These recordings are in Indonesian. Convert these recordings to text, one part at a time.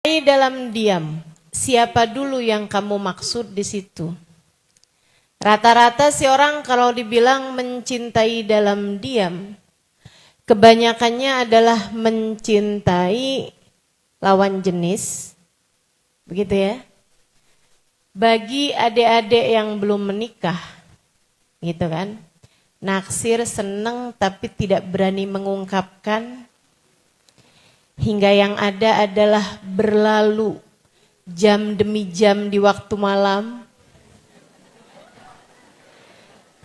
Dalam diam, siapa dulu yang kamu maksud di situ? Rata-rata si orang kalau dibilang mencintai dalam diam, kebanyakannya adalah mencintai lawan jenis, begitu ya. Bagi adik-adik yang belum menikah, gitu kan, naksir, seneng tapi tidak berani mengungkapkan. Hingga yang ada adalah berlalu jam demi jam di waktu malam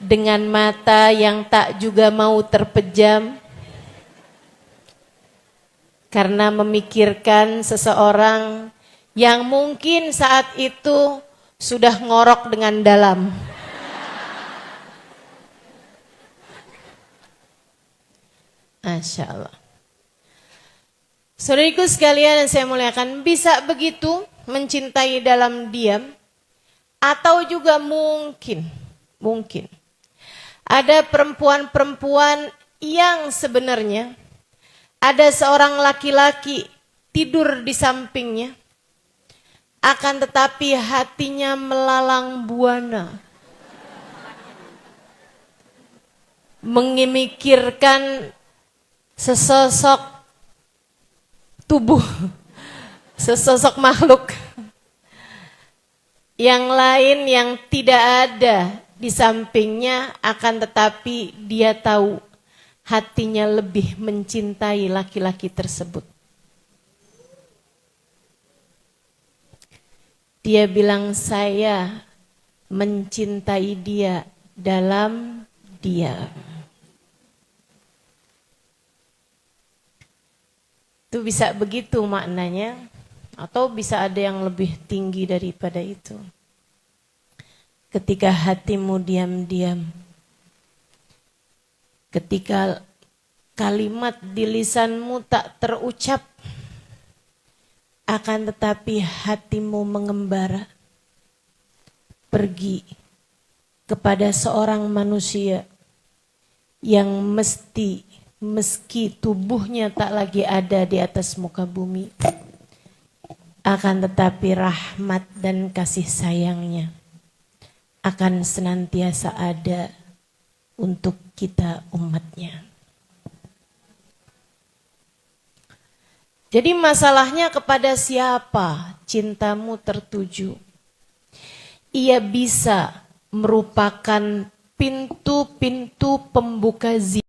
dengan mata yang tak juga mau terpejam karena memikirkan seseorang yang mungkin saat itu sudah ngorok dengan dalam. Masya Allah. Saudariku sekalian yang saya muliakan, bisa begitu mencintai dalam diam, atau juga mungkin ada perempuan-perempuan yang sebenarnya ada seorang laki-laki tidur di sampingnya, akan tetapi hatinya melalang buana, memikirkan sesosok tubuh, sesosok makhluk yang lain yang tidak ada di sampingnya, akan tetapi dia tahu hatinya lebih mencintai laki-laki tersebut. Dia bilang, saya mencintai dia dalam diam. Itu bisa begitu maknanya, atau bisa ada yang lebih tinggi daripada itu. Ketika hatimu diam-diam, ketika kalimat di lisanmu tak terucap, akan tetapi hatimu mengembara pergi kepada seorang manusia yang meski tubuhnya tak lagi ada di atas muka bumi, akan tetapi rahmat dan kasih sayangnya akan senantiasa ada untuk kita umatnya. Jadi masalahnya kepada siapa cintamu tertuju? Ia bisa merupakan pintu-pintu pembuka zina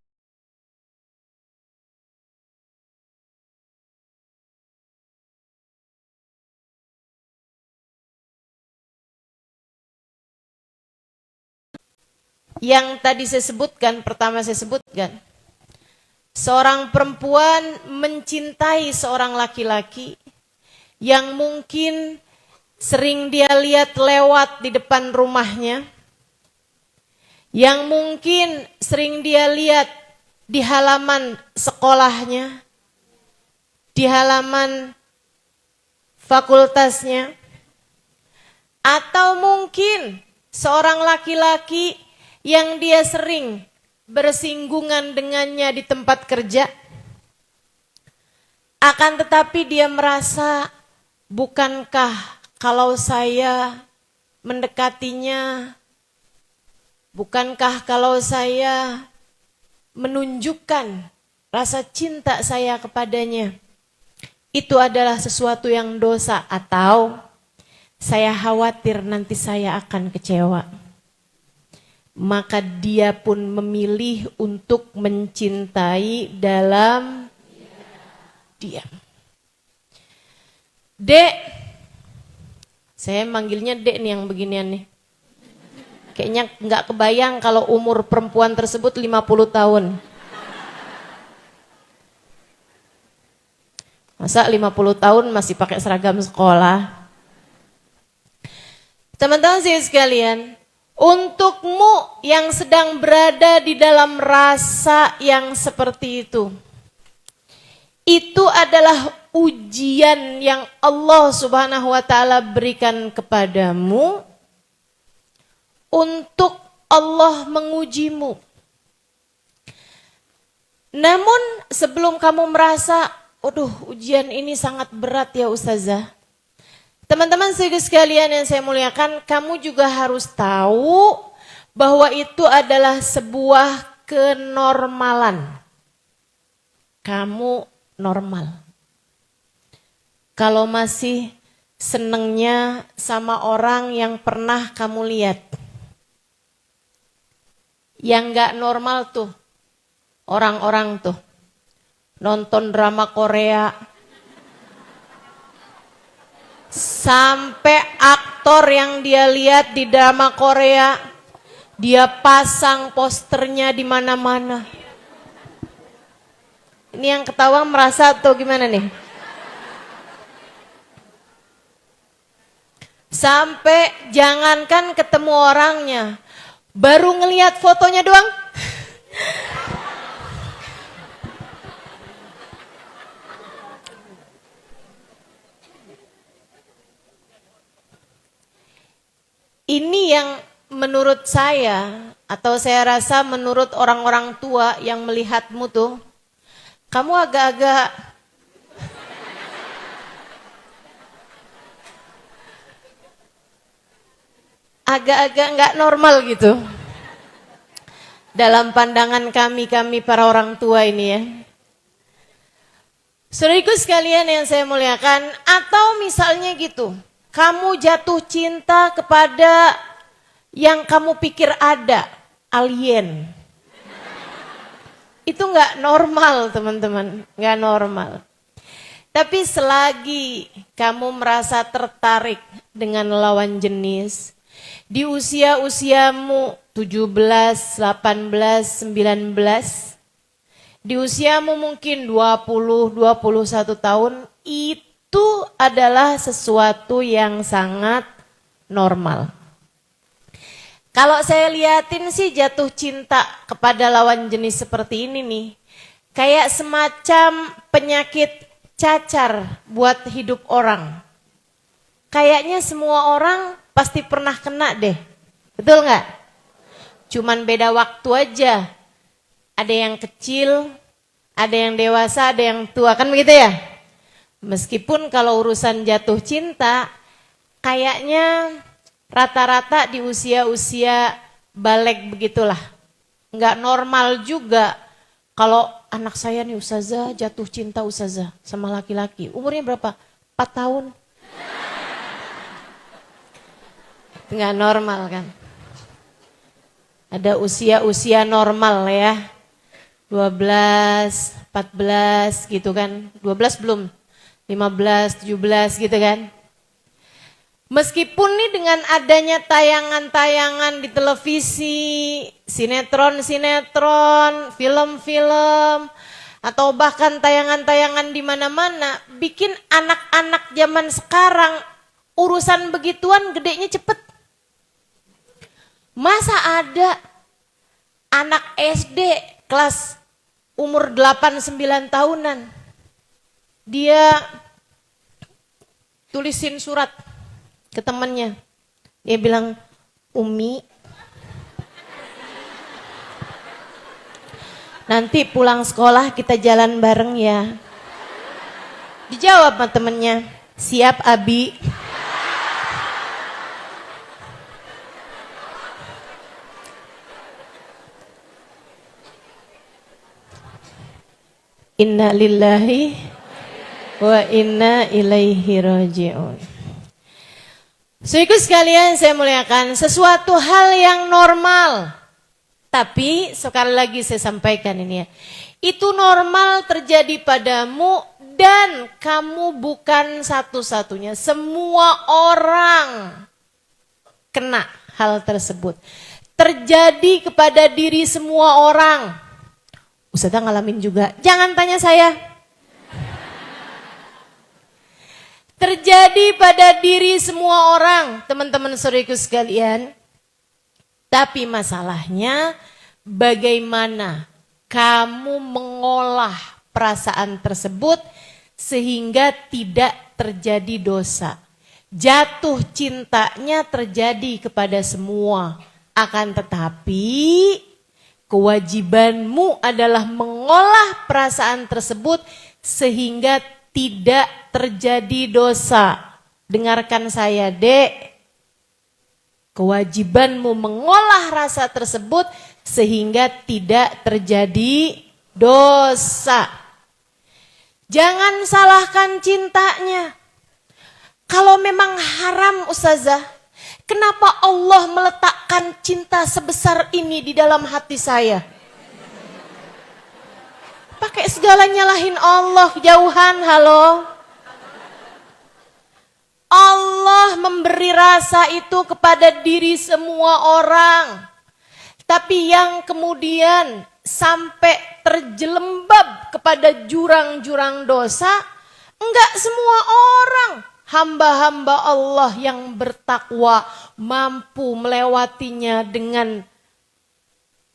yang tadi saya sebutkan, pertama saya sebutkan. Seorang perempuan mencintai seorang laki-laki yang mungkin sering dia lihat lewat di depan rumahnya, yang mungkin sering dia lihat di halaman sekolahnya, di halaman fakultasnya, atau mungkin seorang laki-laki yang dia sering bersinggungan dengannya di tempat kerja, akan tetapi dia merasa, bukankah kalau saya mendekatinya, bukankah kalau saya menunjukkan rasa cinta saya kepadanya, itu adalah sesuatu yang dosa, atau saya khawatir nanti saya akan kecewa. Maka dia pun memilih untuk mencintai dalam diam. Dek, saya manggilnya Dek nih yang beginian nih. Kayaknya nggak kebayang kalau umur perempuan tersebut 50 tahun. Masa 50 tahun masih pakai seragam sekolah? Teman-teman saya sekalian, untukmu yang sedang berada di dalam rasa yang seperti itu adalah ujian yang Allah Subhanahu wa Ta'ala berikan kepadamu untuk Allah mengujimu. Namun sebelum kamu merasa Aduh, ujian ini sangat berat ya Ustazah. Teman-teman sekalian yang saya muliakan, kamu juga harus tahu bahwa itu adalah sebuah kenormalan. Kamu normal. Kalau masih senengnya sama orang yang pernah kamu lihat. Yang gak normal tuh, orang-orang tuh. Nonton drama Korea. Sampai aktor yang dia lihat di drama Korea, dia pasang posternya di mana-mana. Ini yang ketawa merasa atau gimana nih? Sampai jangankan ketemu orangnya, baru ngelihat fotonya doang. Ini yang menurut saya, atau saya rasa menurut orang-orang tua yang melihatmu tuh, kamu agak-agak nggak normal gitu. Dalam pandangan kami para orang tua ini ya. Saudariku sekalian yang saya muliakan, atau misalnya gitu, kamu jatuh cinta kepada yang kamu pikir ada, alien. Itu nggak normal teman-teman, nggak normal. Tapi selagi kamu merasa tertarik dengan lawan jenis, di usia-usiamu 17, 18, 19, di usiamu mungkin 20, 21 tahun, itu adalah sesuatu yang sangat normal. Kalau saya liatin sih jatuh cinta kepada lawan jenis seperti ini nih, kayak semacam penyakit cacar buat hidup orang. Kayaknya semua orang pasti pernah kena deh, betul nggak? Cuman beda waktu aja. Ada yang kecil, ada yang dewasa, ada yang tua, kan begitu ya? Meskipun kalau urusan jatuh cinta, kayaknya rata-rata di usia-usia balik begitulah. Nggak normal juga kalau anak saya nih Ustazah jatuh cinta Ustazah sama laki-laki. Umurnya berapa? 4 tahun. Nggak normal kan? Ada usia-usia normal ya. 12, 14 gitu kan. 12 belum. 15, 17 gitu kan. Meskipun nih dengan adanya tayangan-tayangan di televisi, sinetron-sinetron, film-film, atau bahkan tayangan-tayangan di mana-mana, bikin anak-anak zaman sekarang urusan begituan gedenya cepet. Masa ada anak SD kelas umur 8-9 tahunan, dia tulisin surat ke temannya. Dia bilang, Umi, nanti pulang sekolah kita jalan bareng ya. Dijawab sama temennya, siap Abi. Inna lillahi wa inna ilaihi raji'un. Saudaraku sekalian saya muliakan, sesuatu hal yang normal. Tapi sekali lagi saya sampaikan ini ya. Itu normal terjadi padamu dan kamu bukan satu-satunya. Semua orang kena hal tersebut. Terjadi kepada diri semua orang. Ustazah ngalamin juga. Jangan tanya saya. Terjadi pada diri semua orang, teman-teman saudaraku sekalian. Tapi masalahnya bagaimana kamu mengolah perasaan tersebut sehingga tidak terjadi dosa. Jatuh cintanya terjadi kepada semua. Akan tetapi kewajibanmu adalah mengolah perasaan tersebut sehingga tidak terjadi dosa. Dengarkan saya, Dek. Kewajibanmu mengolah rasa tersebut sehingga tidak terjadi dosa. Jangan salahkan cintanya. Kalau memang haram, Ustazah, kenapa Allah meletakkan cinta sebesar ini di dalam hati saya? Pakai segala nyalahin Allah, jauhan, halo. Allah memberi rasa itu kepada diri semua orang. Tapi yang kemudian sampai terjelembab kepada jurang-jurang dosa, enggak semua orang. Hamba-hamba Allah yang bertakwa mampu melewatinya dengan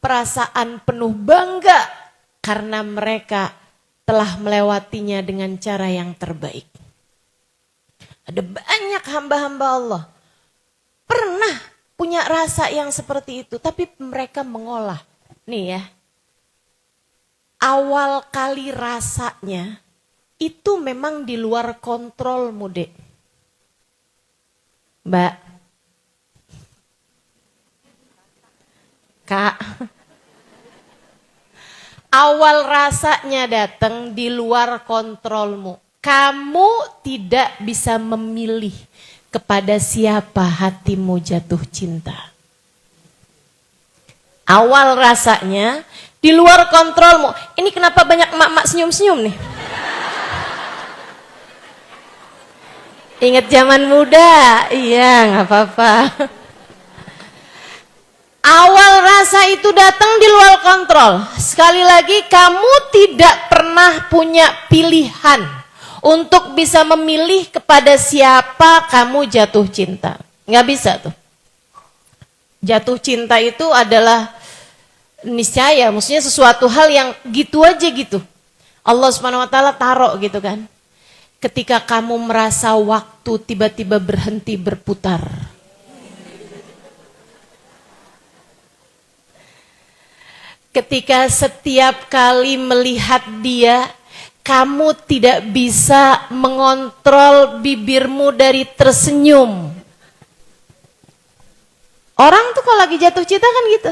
perasaan penuh bangga karena mereka telah melewatinya dengan cara yang terbaik. Ada banyak hamba-hamba Allah pernah punya rasa yang seperti itu, tapi mereka mengolah. Nih ya, awal kali rasanya itu memang di luar kontrolmu, Dek. Mbak, Kak, awal rasanya datang di luar kontrolmu. Kamu tidak bisa memilih kepada siapa hatimu jatuh cinta. Awal rasanya di luar kontrolmu. Ini kenapa banyak emak-emak senyum-senyum nih? Ingat zaman muda? Iya, nggak apa-apa. Awal rasa itu datang di luar kontrol. Sekali lagi, kamu tidak pernah punya pilihan untuk bisa memilih kepada siapa kamu jatuh cinta. Nggak bisa tuh. Jatuh cinta itu adalah niscaya, maksudnya sesuatu hal yang gitu aja gitu. Allah Subhanahu wa taala taruh gitu kan. Ketika kamu merasa waktu tiba-tiba berhenti berputar. Ketika setiap kali melihat dia, kamu tidak bisa mengontrol bibirmu dari tersenyum. Orang tuh kalau lagi jatuh cinta kan gitu.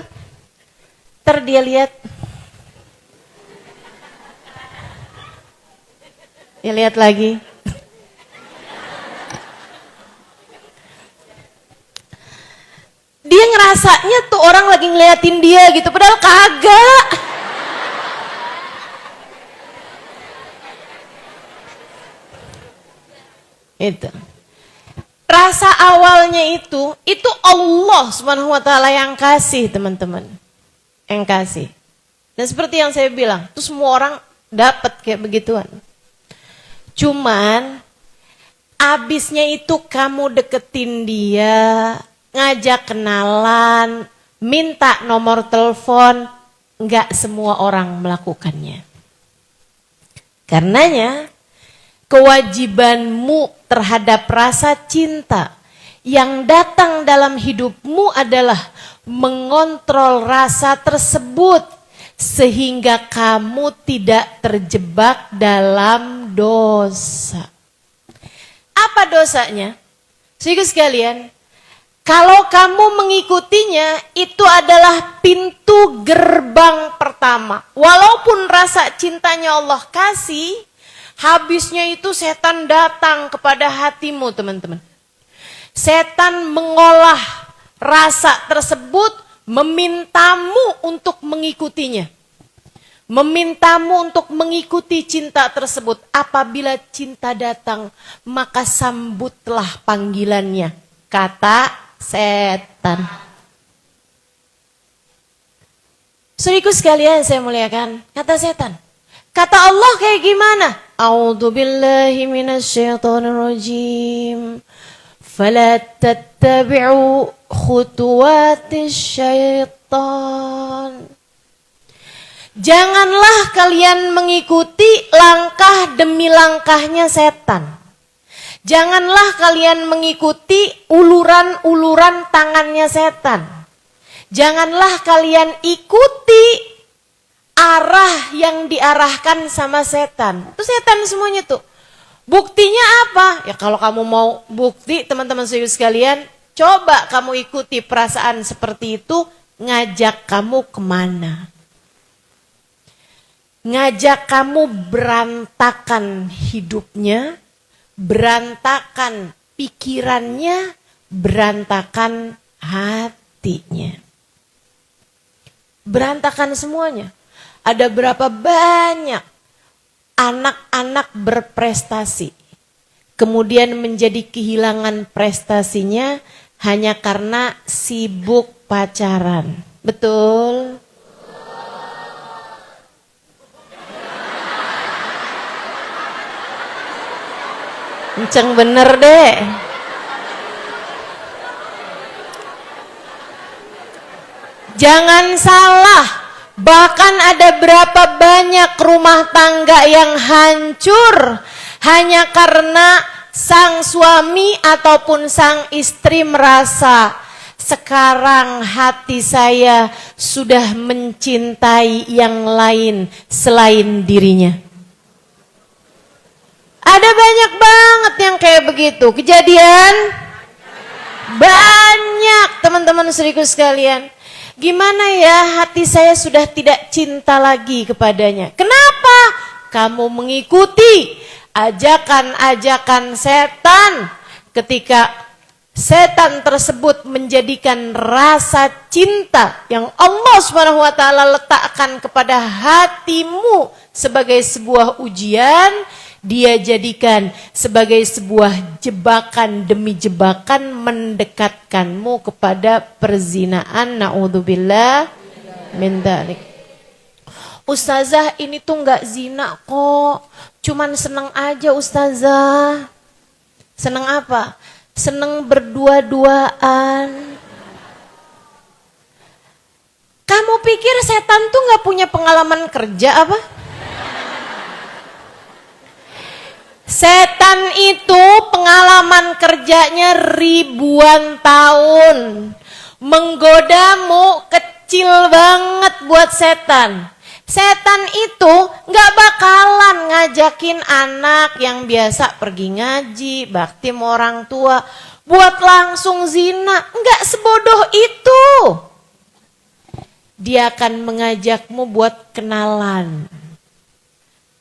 Ntar dia lihat. Ya lihat lagi. Dia ngerasanya tuh orang lagi ngeliatin dia gitu, padahal kagak. Itu. Rasa awalnya itu Allah Subhanahu wa taala yang kasih, teman-teman. Yang kasih. Dan seperti yang saya bilang, itu semua orang dapat kayak begituan. Cuman abisnya itu kamu deketin dia, ngajak kenalan, minta nomor telepon, enggak semua orang melakukannya. Karenanya kewajibanmu terhadap rasa cinta yang datang dalam hidupmu adalah mengontrol rasa tersebut sehingga kamu tidak terjebak dalam dosa. Apa dosanya? Saudara sekalian, kalau kamu mengikutinya, itu adalah pintu gerbang pertama. Walaupun rasa cintanya Allah kasih, habisnya itu setan datang kepada hatimu, teman-teman. Setan mengolah rasa tersebut, memintamu untuk mengikutinya. Memintamu untuk mengikuti cinta tersebut. Apabila cinta datang, maka sambutlah panggilannya. Kata setan. Saudaraku sekalian saya muliakan, kata setan. Kata Allah kayak gimana? A'udzubillahi minasyaitonirrajim. Fala tattabi'u khutuwatis syaitan. Janganlah kalian mengikuti langkah demi langkahnya setan. Janganlah kalian mengikuti uluran-uluran tangannya setan. Janganlah kalian ikuti arah yang diarahkan sama setan. Itu setan semuanya tuh. Buktinya apa? Ya kalau kamu mau bukti teman-teman sekalian, coba kamu ikuti perasaan seperti itu, ngajak kamu kemana? Ngajak kamu berantakan hidupnya, berantakan pikirannya, berantakan hatinya. Berantakan semuanya. Ada berapa banyak anak-anak berprestasi, kemudian menjadi kehilangan prestasinya hanya karena sibuk pacaran. Betul? Kenceng bener deh. Jangan salah, bahkan ada berapa banyak rumah tangga yang hancur hanya karena sang suami ataupun sang istri merasa sekarang hati saya sudah mencintai yang lain selain dirinya. Ada banyak banget yang kayak begitu. Kejadian banyak teman-teman seriku sekalian. Gimana ya, hati saya sudah tidak cinta lagi kepadanya. Kenapa? Kamu mengikuti ajakan-ajakan setan. Ketika setan tersebut menjadikan rasa cinta yang Allah SWT letakkan kepada hatimu sebagai sebuah ujian, dia jadikan sebagai sebuah jebakan demi jebakan mendekatkanmu kepada perzinaan. Na'udzubillah min dzalik. Ustazah, ini tuh nggak zina kok, cuman seneng aja ustazah. Seneng apa? Seneng berdua-duaan. Kamu pikir setan tuh nggak punya pengalaman kerja apa? Setan itu pengalaman kerjanya ribuan tahun. Menggodamu kecil banget buat setan. Setan itu gak bakalan ngajakin anak yang biasa pergi ngaji, bakti sama orang tua, buat langsung zina. Gak sebodoh itu. Dia akan mengajakmu buat kenalan.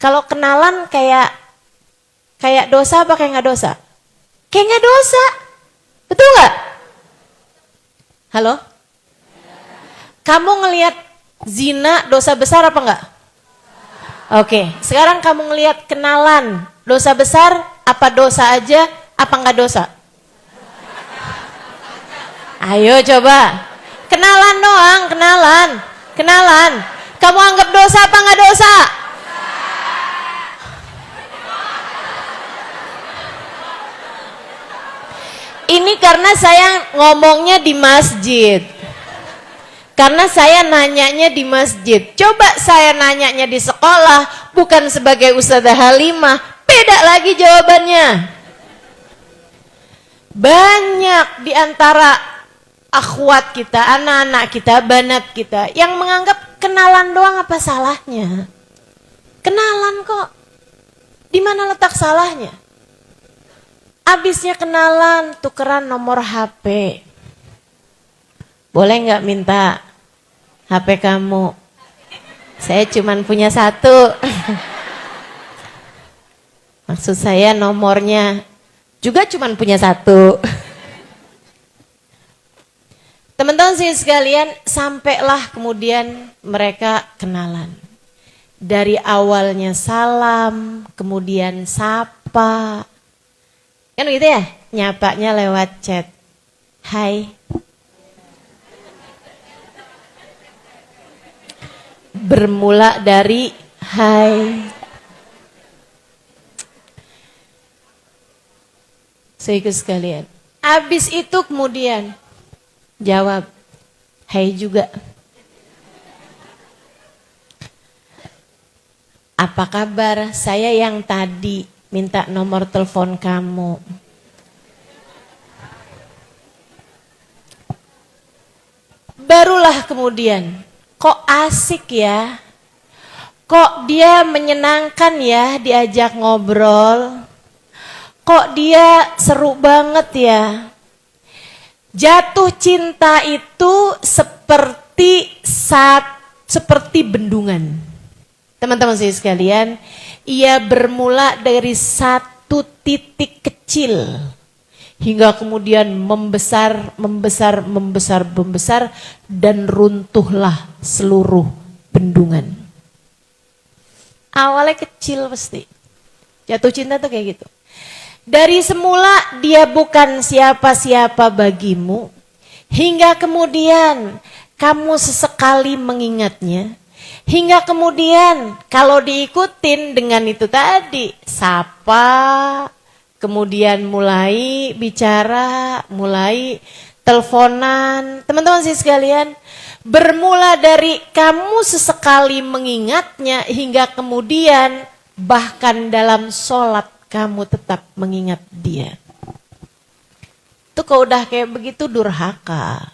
Kalau kenalan kayak dosa apa kayak nggak dosa? Kayak nggak dosa, betul nggak? Halo? Kamu ngelihat zina dosa besar apa nggak? Oke, sekarang kamu ngelihat kenalan dosa besar apa dosa aja apa nggak dosa? Ayo coba, kenalan doang, kenalan. Kamu anggap dosa apa nggak dosa? Ini karena saya ngomongnya di masjid. Karena saya nanyanya di masjid. Coba saya nanyanya di sekolah, bukan sebagai Ustazah Halimah, beda lagi jawabannya. Banyak di antara akhwat kita, anak-anak kita, banat kita yang menganggap kenalan doang apa salahnya? Kenalan kok. Di mana letak salahnya? Abisnya kenalan, tukeran nomor HP. Boleh nggak minta HP kamu? Saya cuman punya satu. Maksud saya nomornya juga cuman punya satu. Teman-teman sekalian, sampailah kemudian mereka kenalan. Dari awalnya salam, kemudian sapa. Kan gitu ya, nyapanya lewat chat. Hai. Bermula dari hai. Saudara sekalian, habis itu kemudian jawab, hai juga. Apa kabar? Saya yang tadi minta nomor telepon kamu. Barulah kemudian, kok asik ya? Kok dia menyenangkan ya diajak ngobrol? Kok dia seru banget ya? Jatuh cinta itu seperti bendungan. Teman-teman saya sekalian, ia bermula dari satu titik kecil hingga kemudian membesar dan runtuhlah seluruh bendungan. Awalnya kecil pasti. Jatuh cinta tuh kayak gitu. Dari semula dia bukan siapa-siapa bagimu, hingga kemudian kamu sesekali mengingatnya, hingga kemudian kalau diikutin dengan itu tadi, sapa, kemudian mulai bicara, mulai teleponan. Teman-teman sih sekalian, bermula dari kamu sesekali mengingatnya hingga kemudian bahkan dalam sholat kamu tetap mengingat dia. Itu kalau udah kayak begitu durhaka.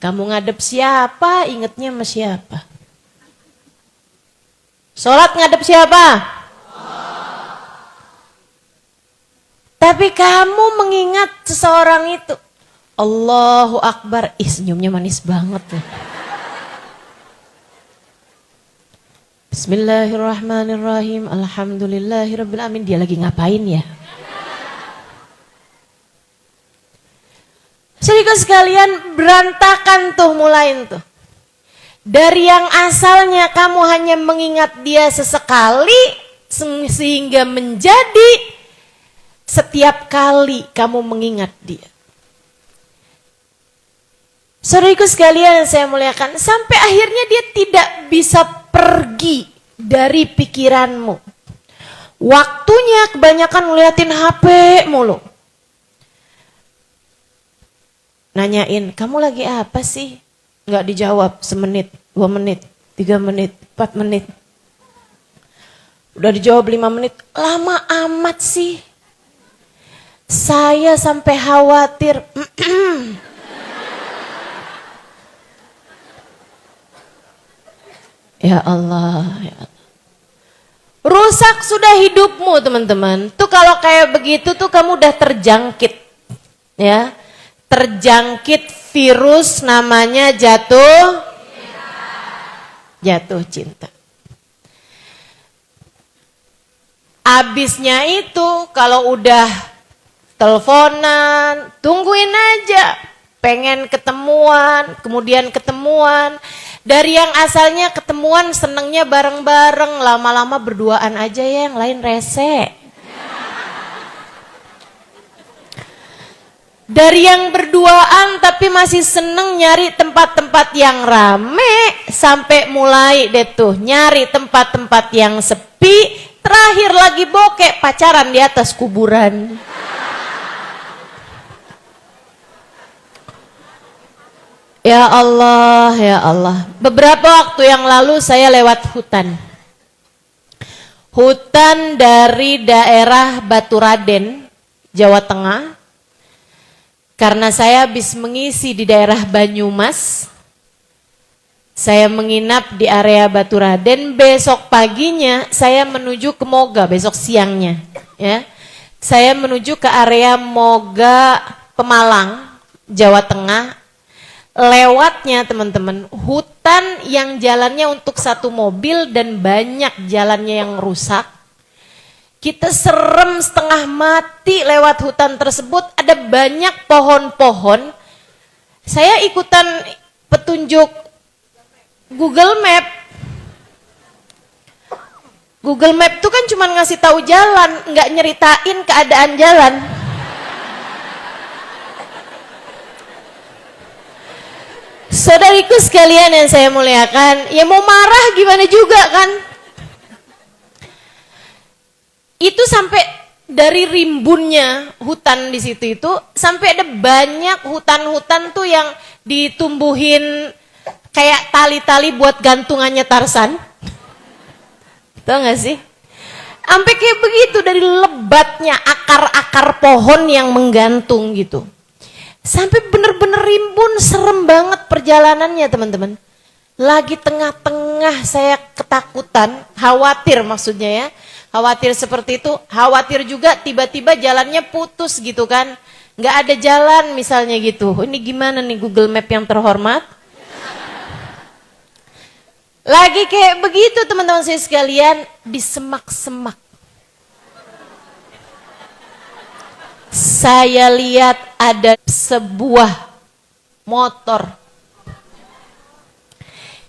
Kamu ngadep siapa, ingetnya sama siapa? Sholat ngadep siapa? Tapi kamu mengingat seseorang itu. Allahu Akbar, senyumnya manis banget tuh. Bismillahirrahmanirrahim, alhamdulillahirrabbilalamin. Dia lagi ngapain ya? Saudara sekalian, berantakan tuh mulai tuh. Dari yang asalnya kamu hanya mengingat dia sesekali, sehingga menjadi setiap kali kamu mengingat dia. Saudariku sekalian yang saya muliakan, sampai akhirnya dia tidak bisa pergi dari pikiranmu. Waktunya kebanyakan ngeliatin HP mulu. Nanyain, kamu lagi apa sih? Nggak dijawab, semenit, 2 menit, 3 menit, 4 menit. Udah dijawab 5 menit, lama amat sih. Saya sampai khawatir. Ya Allah, ya Allah. Rusak sudah hidupmu teman-teman. Tuh kalau kayak begitu tuh kamu udah terjangkit. Ya. Terjangkit virus namanya jatuh cinta. Abisnya itu kalau udah teleponan, tungguin aja. Pengen ketemuan, kemudian ketemuan. Dari yang asalnya ketemuan senengnya bareng-bareng, lama-lama berduaan aja ya, yang lain rese. Dari yang berduaan tapi masih seneng nyari tempat-tempat yang rame, sampai mulai deh tuh nyari tempat-tempat yang sepi, terakhir lagi bokek pacaran di atas kuburan. Ya Allah, ya Allah. Beberapa waktu yang lalu saya lewat hutan. Hutan dari daerah Baturaden, Jawa Tengah. Karena saya habis mengisi di daerah Banyumas. Saya menginap di area Baturaden, besok paginya saya menuju ke Moga, besok siangnya. Ya. Saya menuju ke area Moga, Pemalang, Jawa Tengah. Lewatnya teman-teman, hutan yang jalannya untuk satu mobil dan banyak jalannya yang rusak. Kita serem setengah mati lewat hutan tersebut, ada banyak pohon-pohon. Saya ikutan petunjuk Google Map. Google Map itu kan cuma ngasih tahu jalan, nggak nyeritain keadaan jalan. Saudariku sekalian yang saya muliakan, ya mau marah gimana juga kan? Itu sampai dari rimbunnya hutan di situ itu, sampai ada banyak hutan-hutan tuh yang ditumbuhin kayak tali-tali buat gantungannya Tarsan. Tahu gak sih? Sampai kayak begitu, dari lebatnya akar-akar pohon yang menggantung gitu. Sampai bener-bener rimbun, serem banget perjalanannya teman-teman. Lagi tengah-tengah saya ketakutan, khawatir maksudnya ya. Khawatir seperti itu, khawatir juga tiba-tiba jalannya putus gitu kan. Nggak ada jalan misalnya gitu. Ini gimana nih Google Map yang terhormat? Lagi kayak begitu teman-teman saya sekalian, di semak-semak. Saya lihat ada sebuah motor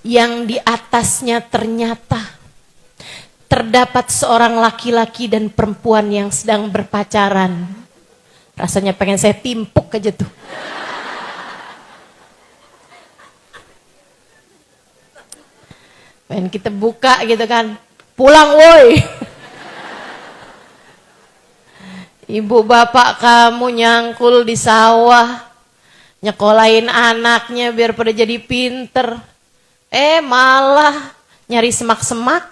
yang di atasnya ternyata terdapat seorang laki-laki dan perempuan yang sedang berpacaran. Rasanya pengen saya timpuk aja tuh. Pengen kita buka gitu kan. Pulang woi. Ibu bapak kamu nyangkul di sawah. Nyekolahin anaknya biar pada jadi pinter. Malah nyari semak-semak.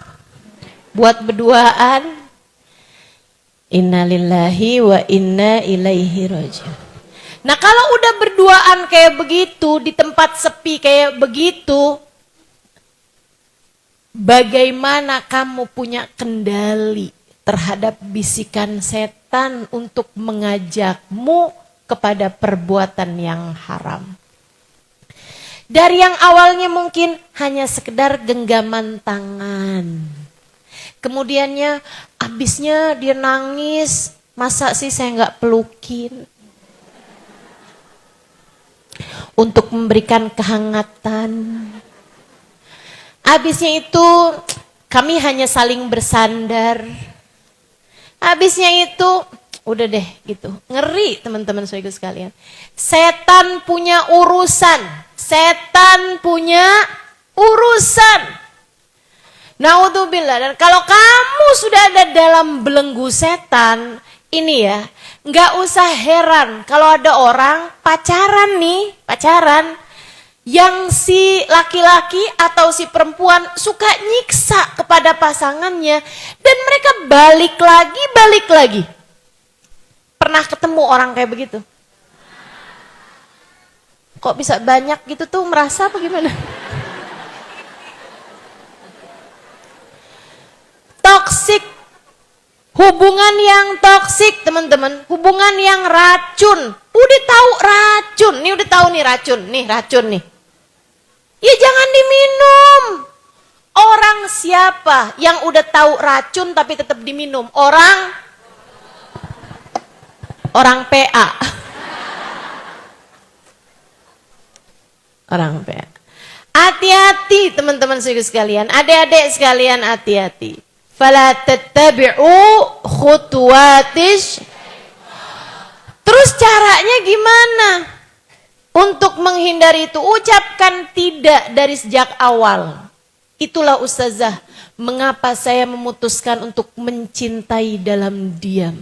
Buat berduaan. Innalillahi wa inna ilaihi raji'un. Nah kalau udah berduaan kayak begitu, di tempat sepi kayak begitu, bagaimana kamu punya kendali terhadap bisikan setan untuk mengajakmu kepada perbuatan yang haram? Dari yang awalnya mungkin hanya sekedar genggaman tangan. Kemudiannya abisnya dia nangis, masa sih saya nggak pelukin? Untuk memberikan kehangatan. Abisnya itu kami hanya saling bersandar. Abisnya itu udah deh gitu. Ngeri teman-teman saudara sekalian. Setan punya urusan. Setan punya urusan. Naudzubillah. Dan kalau kamu sudah ada dalam belenggu setan, ini ya, nggak usah heran kalau ada orang pacaran nih, pacaran, yang si laki-laki atau si perempuan suka nyiksa kepada pasangannya dan mereka balik lagi. Pernah ketemu orang kayak begitu? Kok bisa banyak gitu tuh, merasa apa gimana? Toksik. Hubungan yang toksik teman-teman, hubungan yang racun. Udah tahu racun, nih udah tahu nih racun nih. Ya jangan diminum. Orang siapa yang udah tahu racun tapi tetap diminum? Orang PA. Orang PA. Hati-hati teman-teman sekalian, adik-adik sekalian hati-hati. Fala tattabi'u khutuwatis. Terus caranya gimana? Untuk menghindari itu, ucapkan tidak dari sejak awal. Itulah ustazah, mengapa saya memutuskan untuk mencintai dalam diam.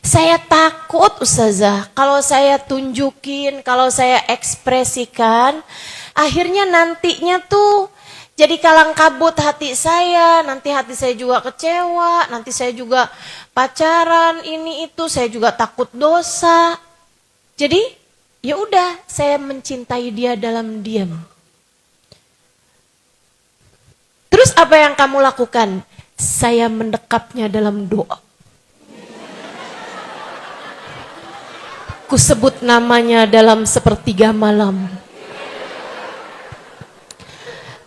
Saya takut ustazah, kalau saya tunjukin, kalau saya ekspresikan, akhirnya nantinya tuh jadi kalang kabut hati saya, nanti hati saya juga kecewa, nanti saya juga pacaran ini itu, saya juga takut dosa. Jadi ya udah, saya mencintai dia dalam diam. Terus apa yang kamu lakukan? Saya mendekapnya dalam doa. Kusebut namanya dalam sepertiga malam.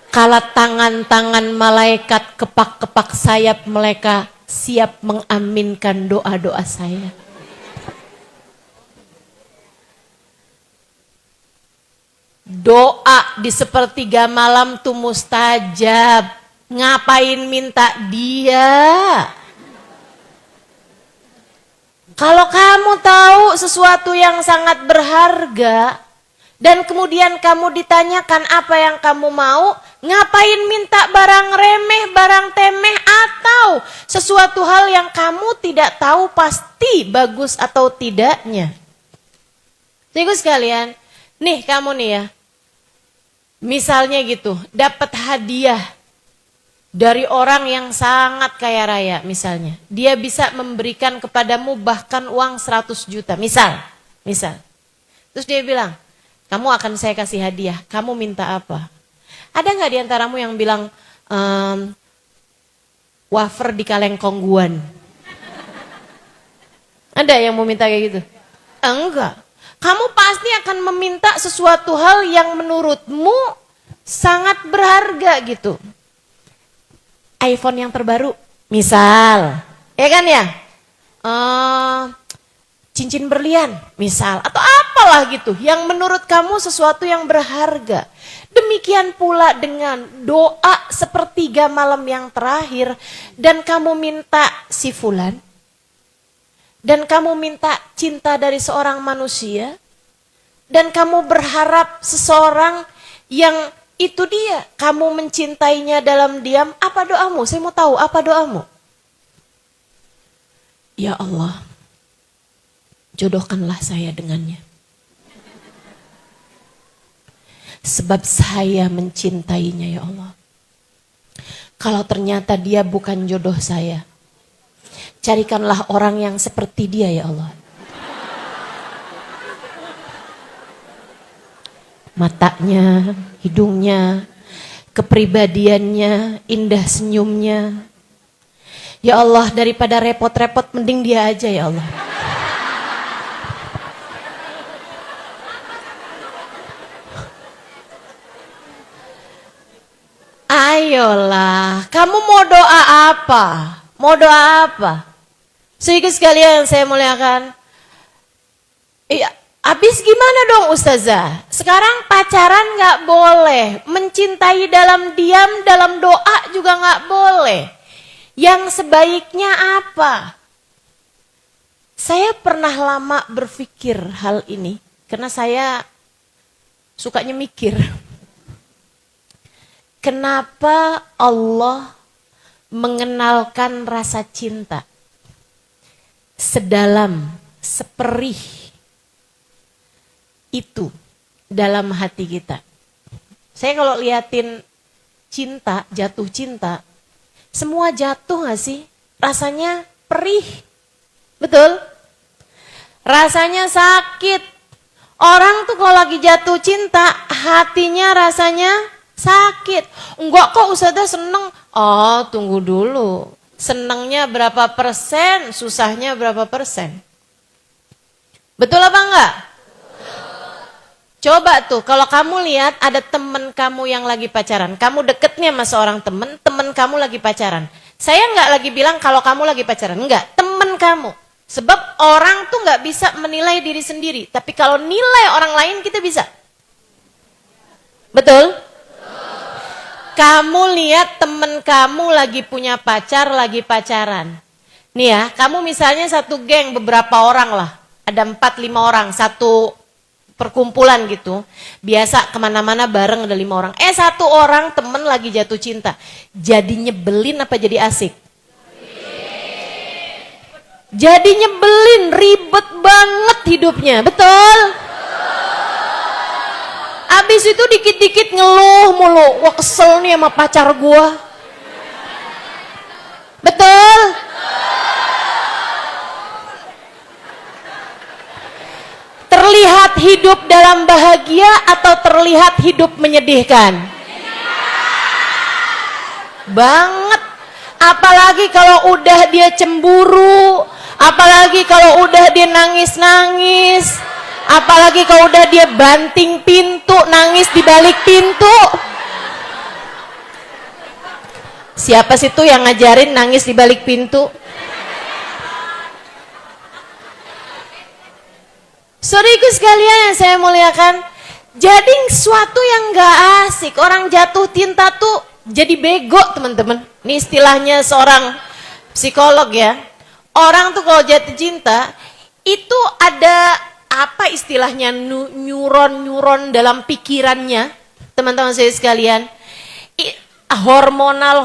Kala tangan-tangan malaikat kepak-kepak sayap mereka siap mengaminkan doa-doa saya. Doa di sepertiga malam tuh mustajab. Ngapain minta dia? Kalau kamu tahu sesuatu yang sangat berharga dan kemudian kamu ditanyakan apa yang kamu mau, ngapain minta barang remeh, barang temeh, atau sesuatu hal yang kamu tidak tahu pasti bagus atau tidaknya. Jadi sekalian, nih kamu nih ya, misalnya gitu, dapat hadiah dari orang yang sangat kaya raya misalnya. Dia bisa memberikan kepadamu bahkan uang 100 juta, misal. Terus dia bilang, kamu akan saya kasih hadiah, kamu minta apa? Ada nggak di antaramu yang bilang wafer di kaleng kongguan? Ada yang mau minta kayak gitu? Enggak. Kamu pasti akan meminta sesuatu hal yang menurutmu sangat berharga gitu. iPhone yang terbaru, misal, ya kan ya? Cincin berlian, misal, atau apalah gitu, yang menurut kamu sesuatu yang berharga. Demikian pula dengan doa sepertiga malam yang terakhir, dan kamu minta si fulan, dan kamu minta cinta dari seorang manusia, dan kamu berharap seseorang yang itu dia, kamu mencintainya dalam diam. Apa doamu? Saya mau tahu, apa doamu? Ya Allah, jodohkanlah saya dengannya. Sebab saya mencintainya ya Allah. Kalau ternyata dia bukan jodoh saya, carikanlah orang yang seperti dia ya Allah. Matanya, hidungnya, kepribadiannya, indah senyumnya. Ya Allah, daripada repot-repot mending dia aja ya Allah. Ayolah, kamu mau doa apa? Mau doa apa? Sedikit sekalian saya muliakan. Iya, habis gimana dong Ustazah? Sekarang pacaran gak boleh. Mencintai dalam diam, dalam doa juga gak boleh. Yang sebaiknya apa? Saya pernah lama berpikir hal ini. Karena saya sukanya mikir. Kenapa Allah mengenalkan rasa cinta sedalam, seperih itu dalam hati kita? Saya kalau liatin cinta, jatuh cinta, semua jatuh gak sih? Rasanya perih, betul? Rasanya sakit. Orang tuh kalau lagi jatuh cinta, hatinya rasanya sakit. Enggak kok Ustazah seneng. Oh tunggu dulu. Senengnya berapa persen, susahnya berapa persen? Betul apa enggak? Coba tuh kalau kamu lihat ada temen kamu yang lagi pacaran. Kamu deketnya sama seorang temen, temen kamu lagi pacaran. Saya enggak lagi bilang kalau kamu lagi pacaran. Enggak, temen kamu. Sebab orang tuh enggak bisa menilai diri sendiri. Tapi kalau nilai orang lain kita bisa. Betul? Kamu lihat temen kamu lagi punya pacar, lagi pacaran. Nih ya, kamu misalnya satu geng beberapa orang lah. Ada 4-5 orang, satu perkumpulan gitu. Biasa kemana-mana bareng ada 5 orang. Satu orang temen lagi jatuh cinta. Jadi nyebelin apa jadi asik? Jadi nyebelin, ribet banget hidupnya, betul? Abis itu dikit-dikit ngeluh mulu. Wah kesel nih sama pacar gua. Betul? Terlihat hidup dalam bahagia atau terlihat hidup menyedihkan? Banget. Apalagi kalau udah dia cemburu. Apalagi kalau udah dia nangis-nangis. Apalagi kalau udah dia banting pintu, nangis di balik pintu. Siapa sih tuh yang ngajarin nangis di balik pintu? Saudariku sekalian yang saya muliakan, jadi suatu yang gak asik. Orang jatuh cinta tuh jadi bego teman-teman. Ini istilahnya seorang psikolog ya. Orang tuh kalau jatuh cinta, itu ada apa istilahnya neuron dalam pikirannya, teman-teman saya sekalian, hormonal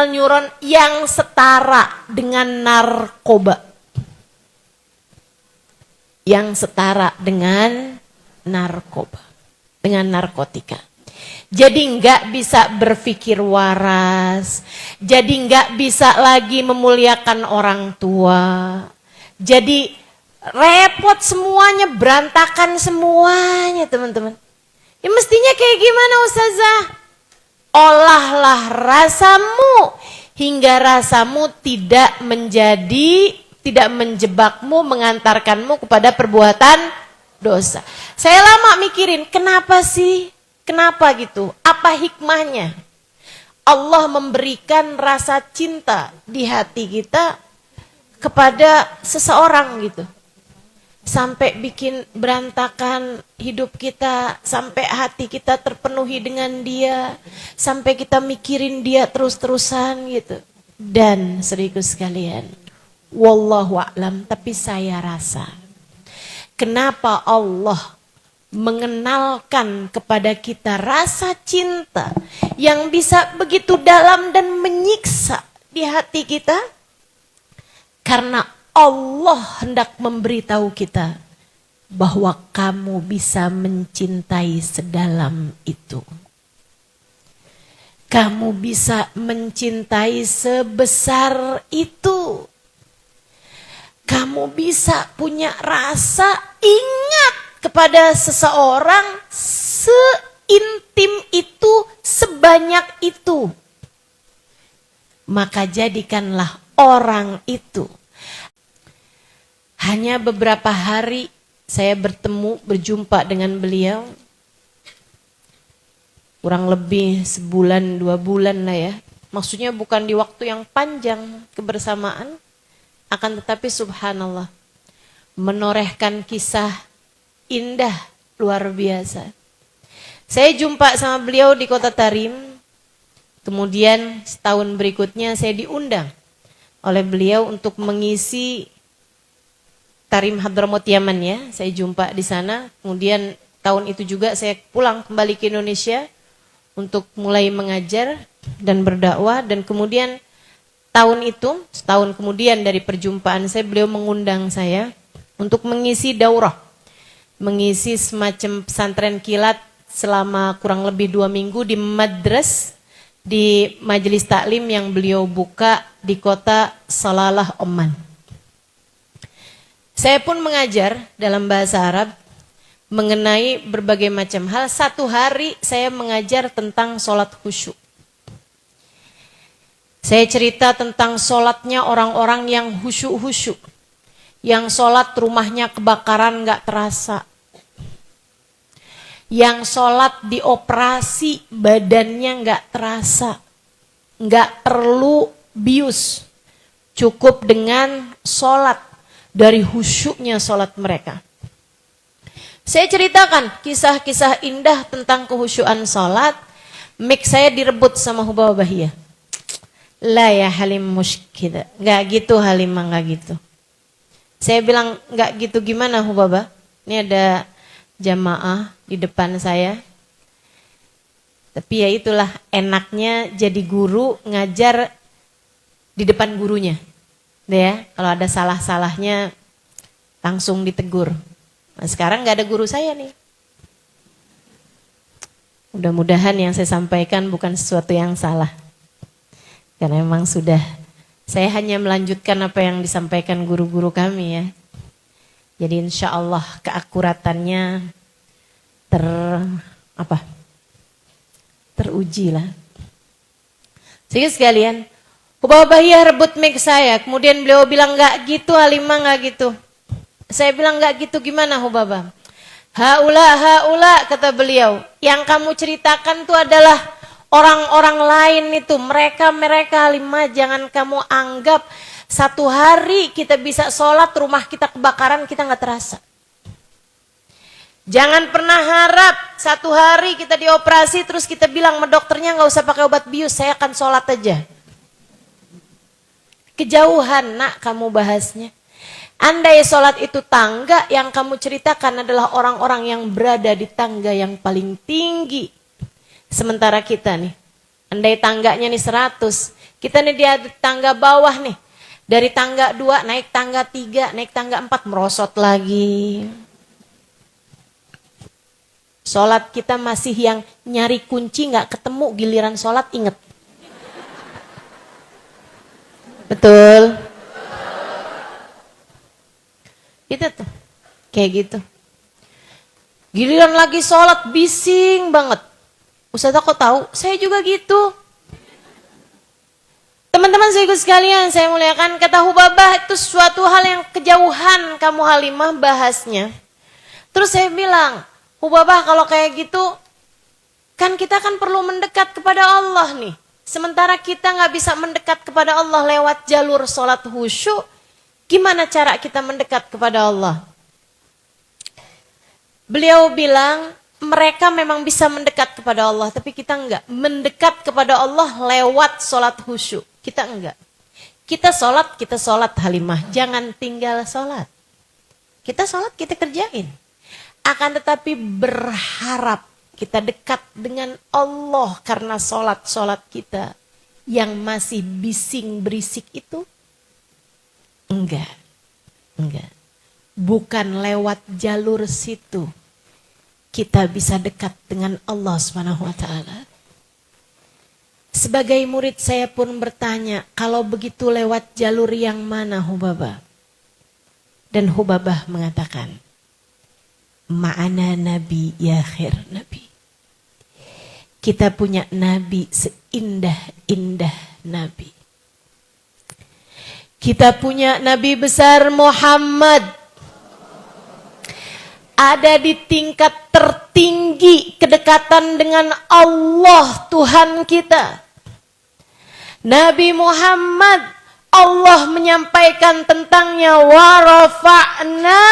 neuron yang setara dengan narkoba, yang setara dengan narkoba, dengan narkotika. Jadi nggak bisa berpikir waras, jadi nggak bisa lagi memuliakan orang tua, jadi repot semuanya, berantakan semuanya teman-teman. Ya mestinya kayak gimana Ustazah? Olahlah rasamu hingga rasamu tidak menjebakmu, mengantarkanmu kepada perbuatan dosa. Saya lama mikirin, kenapa sih? Kenapa gitu? Apa hikmahnya? Allah memberikan rasa cinta di hati kita kepada seseorang gitu. Sampai bikin berantakan hidup kita, sampai hati kita terpenuhi dengan dia, sampai kita mikirin dia terus-terusan gitu. Dan serius sekalian, wallahu a'lam, tapi saya rasa kenapa Allah mengenalkan kepada kita rasa cinta yang bisa begitu dalam dan menyiksa di hati kita? Karena Allah hendak memberitahu kita bahwa kamu bisa mencintai sedalam itu. Kamu bisa mencintai sebesar itu. Kamu bisa punya rasa ingat kepada seseorang seintim itu, sebanyak itu. Maka jadikanlah orang itu. Hanya beberapa hari saya berjumpa dengan beliau. Kurang lebih sebulan, 2 bulan lah ya. Maksudnya bukan di waktu yang panjang kebersamaan. Akan tetapi subhanallah, menorehkan kisah indah luar biasa. Saya jumpa sama beliau di kota Tarim. Kemudian setahun berikutnya saya diundang oleh beliau untuk mengisi Tarim Hadramaut Yaman ya. Saya jumpa di sana. Kemudian tahun itu juga saya pulang kembali ke Indonesia untuk mulai mengajar dan berdakwah. Dan kemudian tahun itu, setahun kemudian dari perjumpaan saya, beliau mengundang saya untuk mengisi daurah. Mengisi semacam pesantren kilat selama kurang lebih 2 minggu di madras, di majelis taklim yang beliau buka di kota Salalah, Oman. Saya pun mengajar dalam bahasa Arab mengenai berbagai macam hal. 1 hari saya mengajar tentang sholat khusyuk. Saya cerita tentang sholatnya orang-orang yang khusyuk-khusyuk. Yang sholat rumahnya kebakaran gak terasa. Yang sholat dioperasi badannya gak terasa. Gak perlu bius. Cukup dengan sholat. Dari khusyuknya sholat mereka. Saya ceritakan kisah-kisah indah tentang kehusyuan sholat. Mic saya direbut sama Hubaba Bahia. La ya Halim muskida. Gak gitu Halimah, gak gitu. Saya bilang gak gitu gimana Hubaba? Ini ada jamaah di depan saya. Tapi ya itulah enaknya jadi guru ngajar di depan gurunya. Ya, kalau ada salah-salahnya langsung ditegur. Nah, sekarang gak ada guru saya nih. Mudah-mudahan yang saya sampaikan bukan sesuatu yang salah. Karena memang sudah, saya hanya melanjutkan apa yang disampaikan guru-guru kami ya. Jadi insya Allah keakuratannya teruji lah. Sehingga sekalian, Hubaba Bahia rebut mic saya, kemudian beliau bilang gak gitu Halimah, gak gitu. Saya bilang gak gitu gimana Hubaba? Haula kata beliau, yang kamu ceritakan itu adalah orang-orang lain itu, mereka Halimah, jangan kamu anggap 1 hari kita bisa sholat rumah kita kebakaran kita gak terasa. Jangan pernah harap 1 hari kita dioperasi terus kita bilang sama dokternya gak usah pakai obat bius, saya akan sholat aja. Kejauhan nak kamu bahasnya. Andai sholat itu tangga, yang kamu ceritakan adalah orang-orang yang berada di tangga yang paling tinggi. Sementara kita nih, andai tangganya nih 100, kita nih di tangga bawah nih. Dari tangga 2 naik tangga 3, naik tangga 4, merosot lagi. Sholat kita masih yang nyari kunci gak ketemu, giliran sholat inget. Betul. Gitu tuh. Kayak gitu. Giliran lagi sholat bising banget. Ustazah kok tahu? Saya juga gitu. Teman-teman saya ikut sekalian, saya muliakan, kata Hubabah itu suatu hal yang kejauhan kamu Halimah bahasnya. Terus saya bilang, Hubabah kalau kayak gitu, kan kita kan perlu mendekat kepada Allah nih. Sementara kita nggak bisa mendekat kepada Allah lewat jalur sholat khusyuk, gimana cara kita mendekat kepada Allah? Beliau bilang, mereka memang bisa mendekat kepada Allah, tapi kita enggak. Mendekat kepada Allah lewat sholat khusyuk. Kita enggak. Kita sholat Halimah. Jangan tinggal sholat. Kita sholat, kita kerjain. Akan tetapi berharap kita dekat dengan Allah karena sholat kita yang masih bising berisik itu. Enggak. Bukan lewat jalur situ kita bisa dekat dengan Allah Subhanahu wa taala. Sebagai murid saya pun bertanya, kalau begitu lewat jalur yang mana Hubabah? Dan Hubabah mengatakan, ma'ana nabi ya khair nabi. Kita punya nabi seindah-indah nabi. Kita punya nabi besar Muhammad. Ada di tingkat tertinggi kedekatan dengan Allah Tuhan kita. Nabi Muhammad, Allah menyampaikan tentangnya wa rafa'na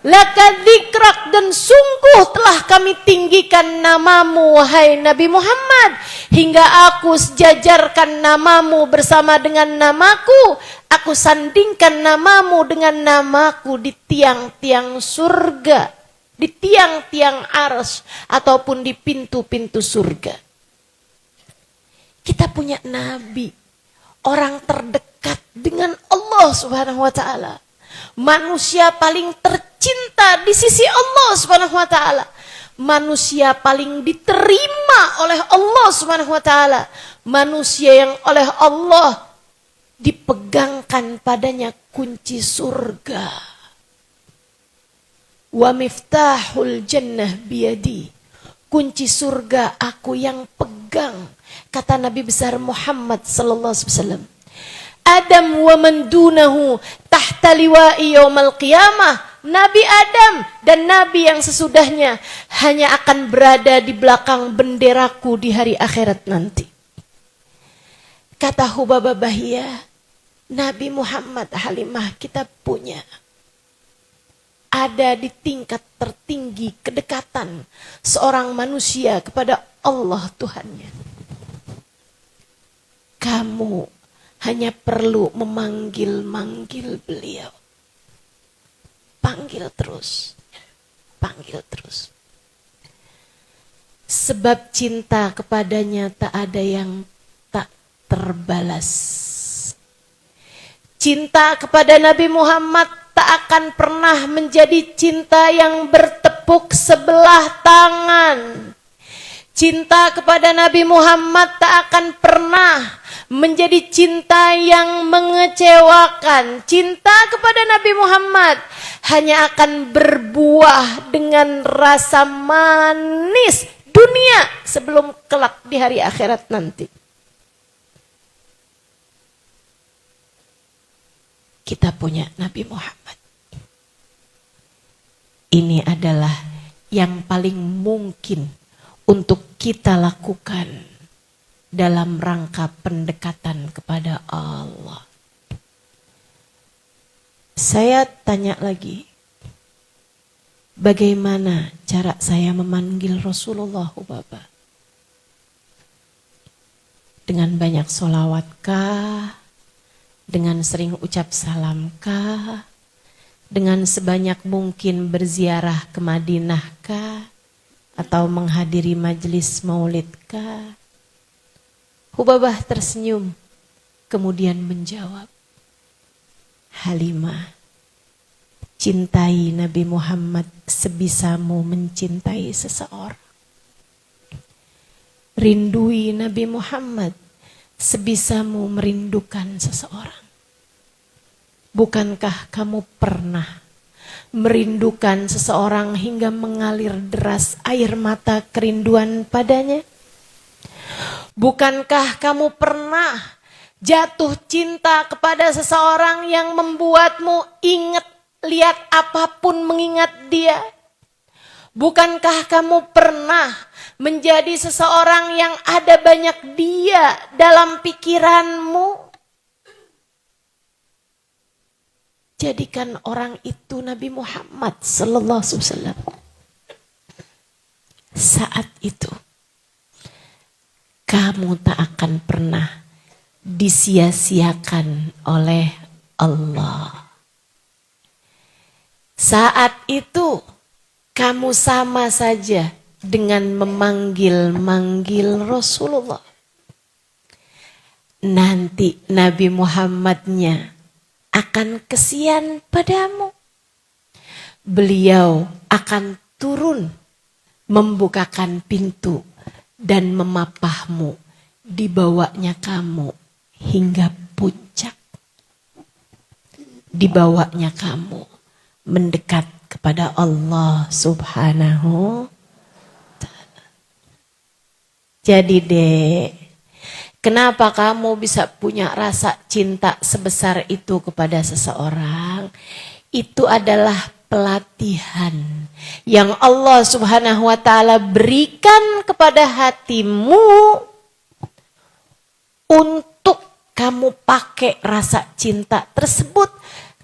laka dzikrak, dan sungguh telah kami tinggikan namamu wahai Nabi Muhammad, hingga aku sejajarkan namamu bersama dengan namaku, aku sandingkan namamu dengan namaku di tiang-tiang surga, di tiang-tiang arsy ataupun di pintu-pintu surga. Kita punya nabi, orang terdekat dengan Allah Subhanahu wa taala. Manusia paling tercinta di sisi Allah Subhanahu wa taala. Manusia paling diterima oleh Allah Subhanahu wa taala. Manusia yang oleh Allah dipegangkan padanya kunci surga. Wa miftahul jannah biyadi. Kunci surga aku yang pegang, kata Nabi besar Muhammad sallallahu alaihi wasallam. Adam wa man dunahu tahta liwa'i yaumal qiyamah. Nabi Adam dan nabi yang sesudahnya hanya akan berada di belakang benderaku di hari akhirat nanti. Kata Hubabah Bahiyah, Nabi Muhammad Halimah kita punya ada di tingkat tertinggi kedekatan seorang manusia kepada Allah Tuhannya. Kamu hanya perlu memanggil-manggil beliau. Panggil terus. Panggil terus. Sebab cinta kepadanya tak ada yang tak terbalas. Cinta kepada Nabi Muhammad tak akan pernah menjadi cinta yang bertepuk sebelah tangan. Cinta kepada Nabi Muhammad tak akan pernah menjadi cinta yang mengecewakan. Cinta kepada Nabi Muhammad hanya akan berbuah dengan rasa manis dunia sebelum kelak di hari akhirat nanti. Kita punya Nabi Muhammad. Ini adalah yang paling mungkin untuk kita lakukan dalam rangka pendekatan kepada Allah. Saya tanya lagi, bagaimana cara saya memanggil Rasulullah Hubabah? Dengan banyak sholawatkah? Dengan sering ucap salamkah? Dengan sebanyak mungkin berziarah ke Madinahkah? Atau menghadiri majelis maulidkah? Hubabah tersenyum, kemudian menjawab, Halimah, cintai Nabi Muhammad sebisamu mencintai seseorang. Rindui Nabi Muhammad sebisamu merindukan seseorang. Bukankah kamu pernah merindukan seseorang hingga mengalir deras air mata kerinduan padanya? Bukankah kamu pernah jatuh cinta kepada seseorang yang membuatmu ingat lihat apapun mengingat dia? Bukankah kamu pernah menjadi seseorang yang ada banyak dia dalam pikiranmu? Jadikan orang itu Nabi Muhammad sallallahu alaihi wasallam. Saat itu kamu tak akan pernah disia-siakan oleh Allah. Saat itu kamu sama saja dengan memanggil-manggil Rasulullah. Nanti Nabi Muhammadnya akan kesian padamu. Beliau akan turun membukakan pintu dan memapahmu, dibawanya kamu hingga puncak. Dibawanya kamu mendekat kepada Allah Subhanahu Ta'ala. Jadi dek, kenapa kamu bisa punya rasa cinta sebesar itu kepada seseorang? Itu adalah pelatihan yang Allah Subhanahu wa Ta'ala berikan kepada hatimu untuk kamu pakai rasa cinta tersebut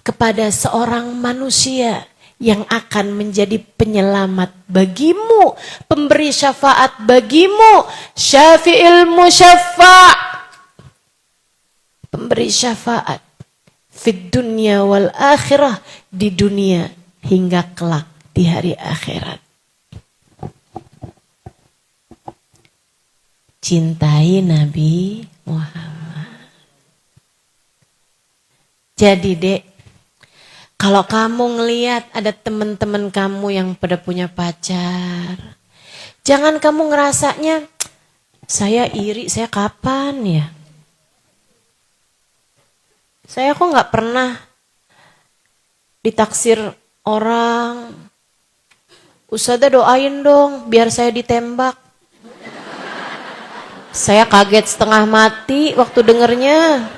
kepada seorang manusia yang akan menjadi penyelamat bagimu, pemberi syafaat bagimu, syafi'il musyaffa', pemberi syafaat fid dunya wal akhirah, di dunia hingga kelak di hari akhirat. Cintai Nabi Muhammad. Jadi dek, kalau kamu ngelihat ada teman-teman kamu yang pada punya pacar, jangan kamu ngerasanya, saya iri, saya kapan ya? Saya kok nggak pernah ditaksir orang. Ustazah doain dong biar saya ditembak. Saya kaget setengah mati waktu dengernya.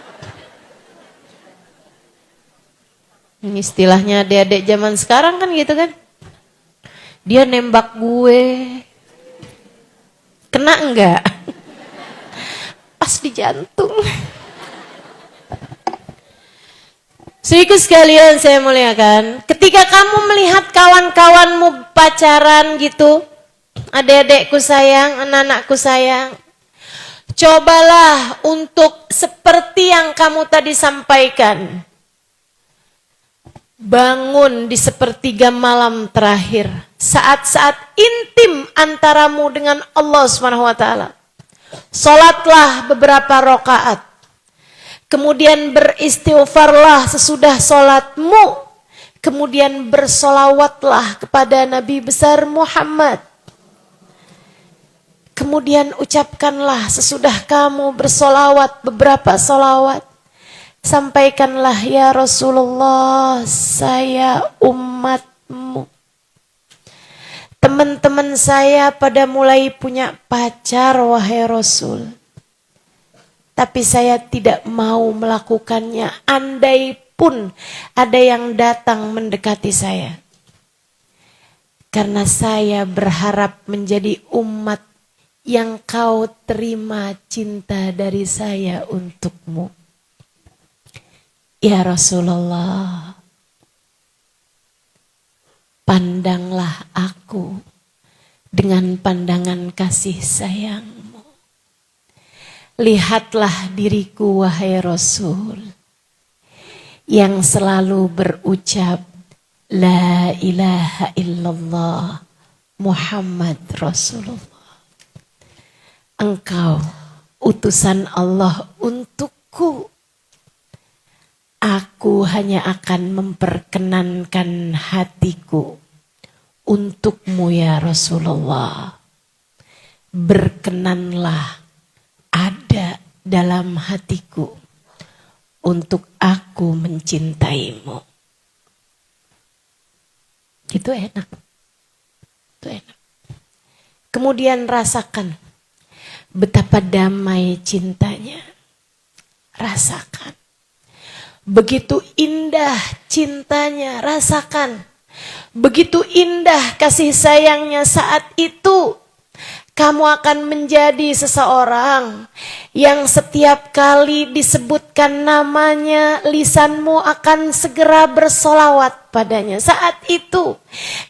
Ini istilahnya adik-adik zaman sekarang kan gitu kan. Dia nembak gue. Kena enggak? Pas di jantung. Saudaraku sekalian saya muliakan, ketika kamu melihat kawan-kawanmu pacaran gitu, adik-adikku sayang, anak-anakku sayang, cobalah untuk seperti yang kamu tadi sampaikan. Bangun di sepertiga malam terakhir, saat-saat intim antaramu dengan Allah SWT. Salatlah beberapa rakaat. Kemudian beristighfarlah sesudah salatmu. Kemudian bersolawatlah kepada Nabi besar Muhammad. Kemudian ucapkanlah sesudah kamu bersolawat beberapa solawat. Sampaikanlah, ya Rasulullah, saya umatmu. Teman-teman saya pada mulai punya pacar, wahai Rasul. Tapi saya tidak mau melakukannya, andai pun ada yang datang mendekati saya. Karena saya berharap menjadi umat yang kau terima cinta dari saya untukmu. Ya Rasulullah, pandanglah aku dengan pandangan kasih sayangmu. Lihatlah diriku, wahai Rasul, yang selalu berucap La ilaha illallah Muhammad Rasulullah. Engkau utusan Allah untukku. Aku hanya akan memperkenankan hatiku untukmu, ya Rasulullah. Berkenanlah ada dalam hatiku untuk aku mencintaimu. Itu enak. Itu enak. Kemudian rasakan betapa damai cintanya. Rasakan. Begitu indah cintanya, rasakan. Begitu indah kasih sayangnya saat itu. Kamu akan menjadi seseorang yang setiap kali disebutkan namanya, lisanmu akan segera bersolawat padanya. Saat itu,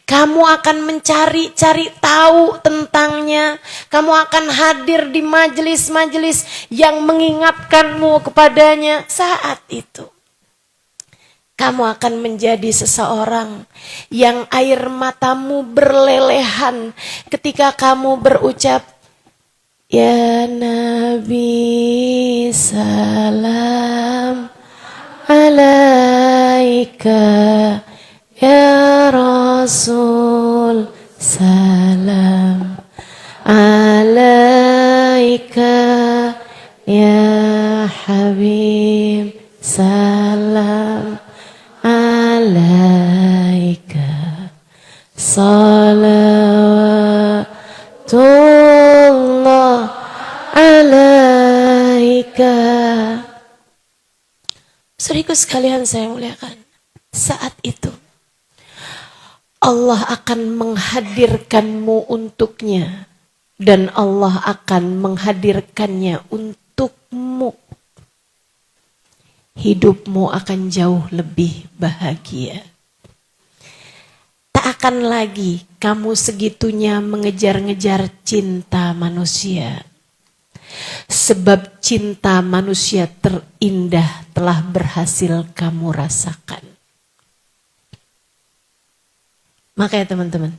kamu akan mencari-cari tahu tentangnya. Kamu akan hadir di majelis-majelis yang mengingatkanmu kepadanya. Saat itu, kamu akan menjadi seseorang yang air matamu berlelehan ketika kamu berucap, Ya Nabi salam alaika, Ya Rasul salam alaika, Ya Habib salam alaika, salawatullah alaika. Saudaraku sekalian saya muliakan, saat itu Allah akan menghadirkanmu untuknya dan Allah akan menghadirkannya untukmu. Hidupmu akan jauh lebih bahagia. Tak akan lagi kamu segitunya mengejar-ngejar cinta manusia. Sebab cinta manusia terindah telah berhasil kamu rasakan. Makanya teman-teman,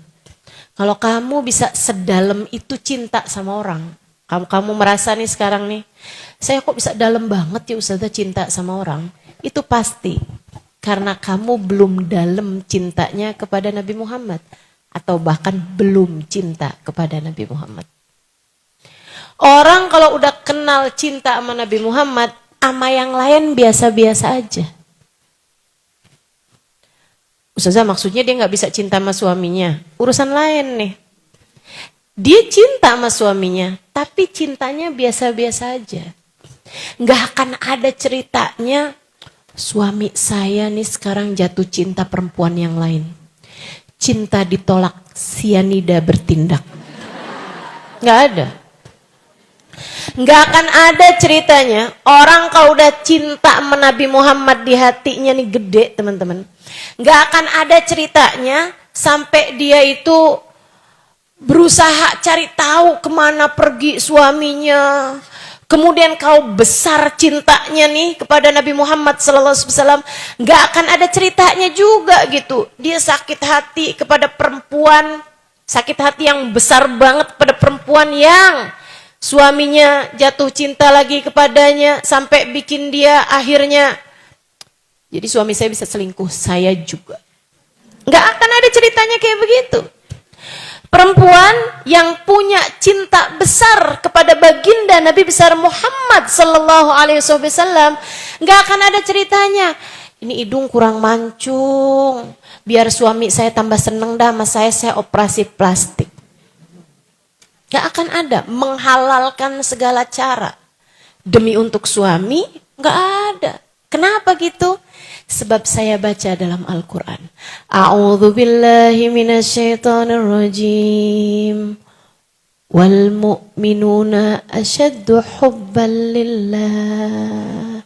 kalau kamu bisa sedalam itu cinta sama orang, kamu merasa nih sekarang nih, saya kok bisa dalam banget ya Ustazah cinta sama orang. Itu pasti karena kamu belum dalam cintanya kepada Nabi Muhammad. Atau bahkan belum cinta kepada Nabi Muhammad. Orang kalau udah kenal cinta sama Nabi Muhammad, sama yang lain biasa-biasa aja. Ustazah maksudnya dia gak bisa cinta sama suaminya. Urusan lain nih. Dia cinta sama suaminya, tapi cintanya biasa-biasa aja. Gak akan ada ceritanya, suami saya nih sekarang jatuh cinta perempuan yang lain. Cinta ditolak, sianida bertindak. Gak ada. Gak akan ada ceritanya, orang kalau udah cinta sama Nabi Muhammad di hatinya nih gede teman-teman. Gak akan ada ceritanya sampai dia itu berusaha cari tahu kemana pergi suaminya. Kemudian kau besar cintanya nih kepada Nabi Muhammad SAW. Gak akan ada ceritanya juga gitu. Dia sakit hati kepada perempuan. Sakit hati yang besar banget kepada perempuan yang suaminya jatuh cinta lagi kepadanya. Sampai bikin dia akhirnya, jadi suami saya bisa selingkuh, saya juga. Gak akan ada ceritanya kayak begitu. Perempuan yang punya cinta besar kepada baginda Nabi besar Muhammad sallallahu alaihi wasallam, enggak akan ada ceritanya. Ini hidung kurang mancung, biar suami saya tambah seneng dah sama saya operasi plastik. Enggak akan ada, menghalalkan segala cara demi untuk suami, enggak ada. Kenapa gitu? Sebab saya baca dalam Al-Quran. A'udzu billahi minasyaitonir rajim. Wal mu'minuna asyaddu hubban lillah.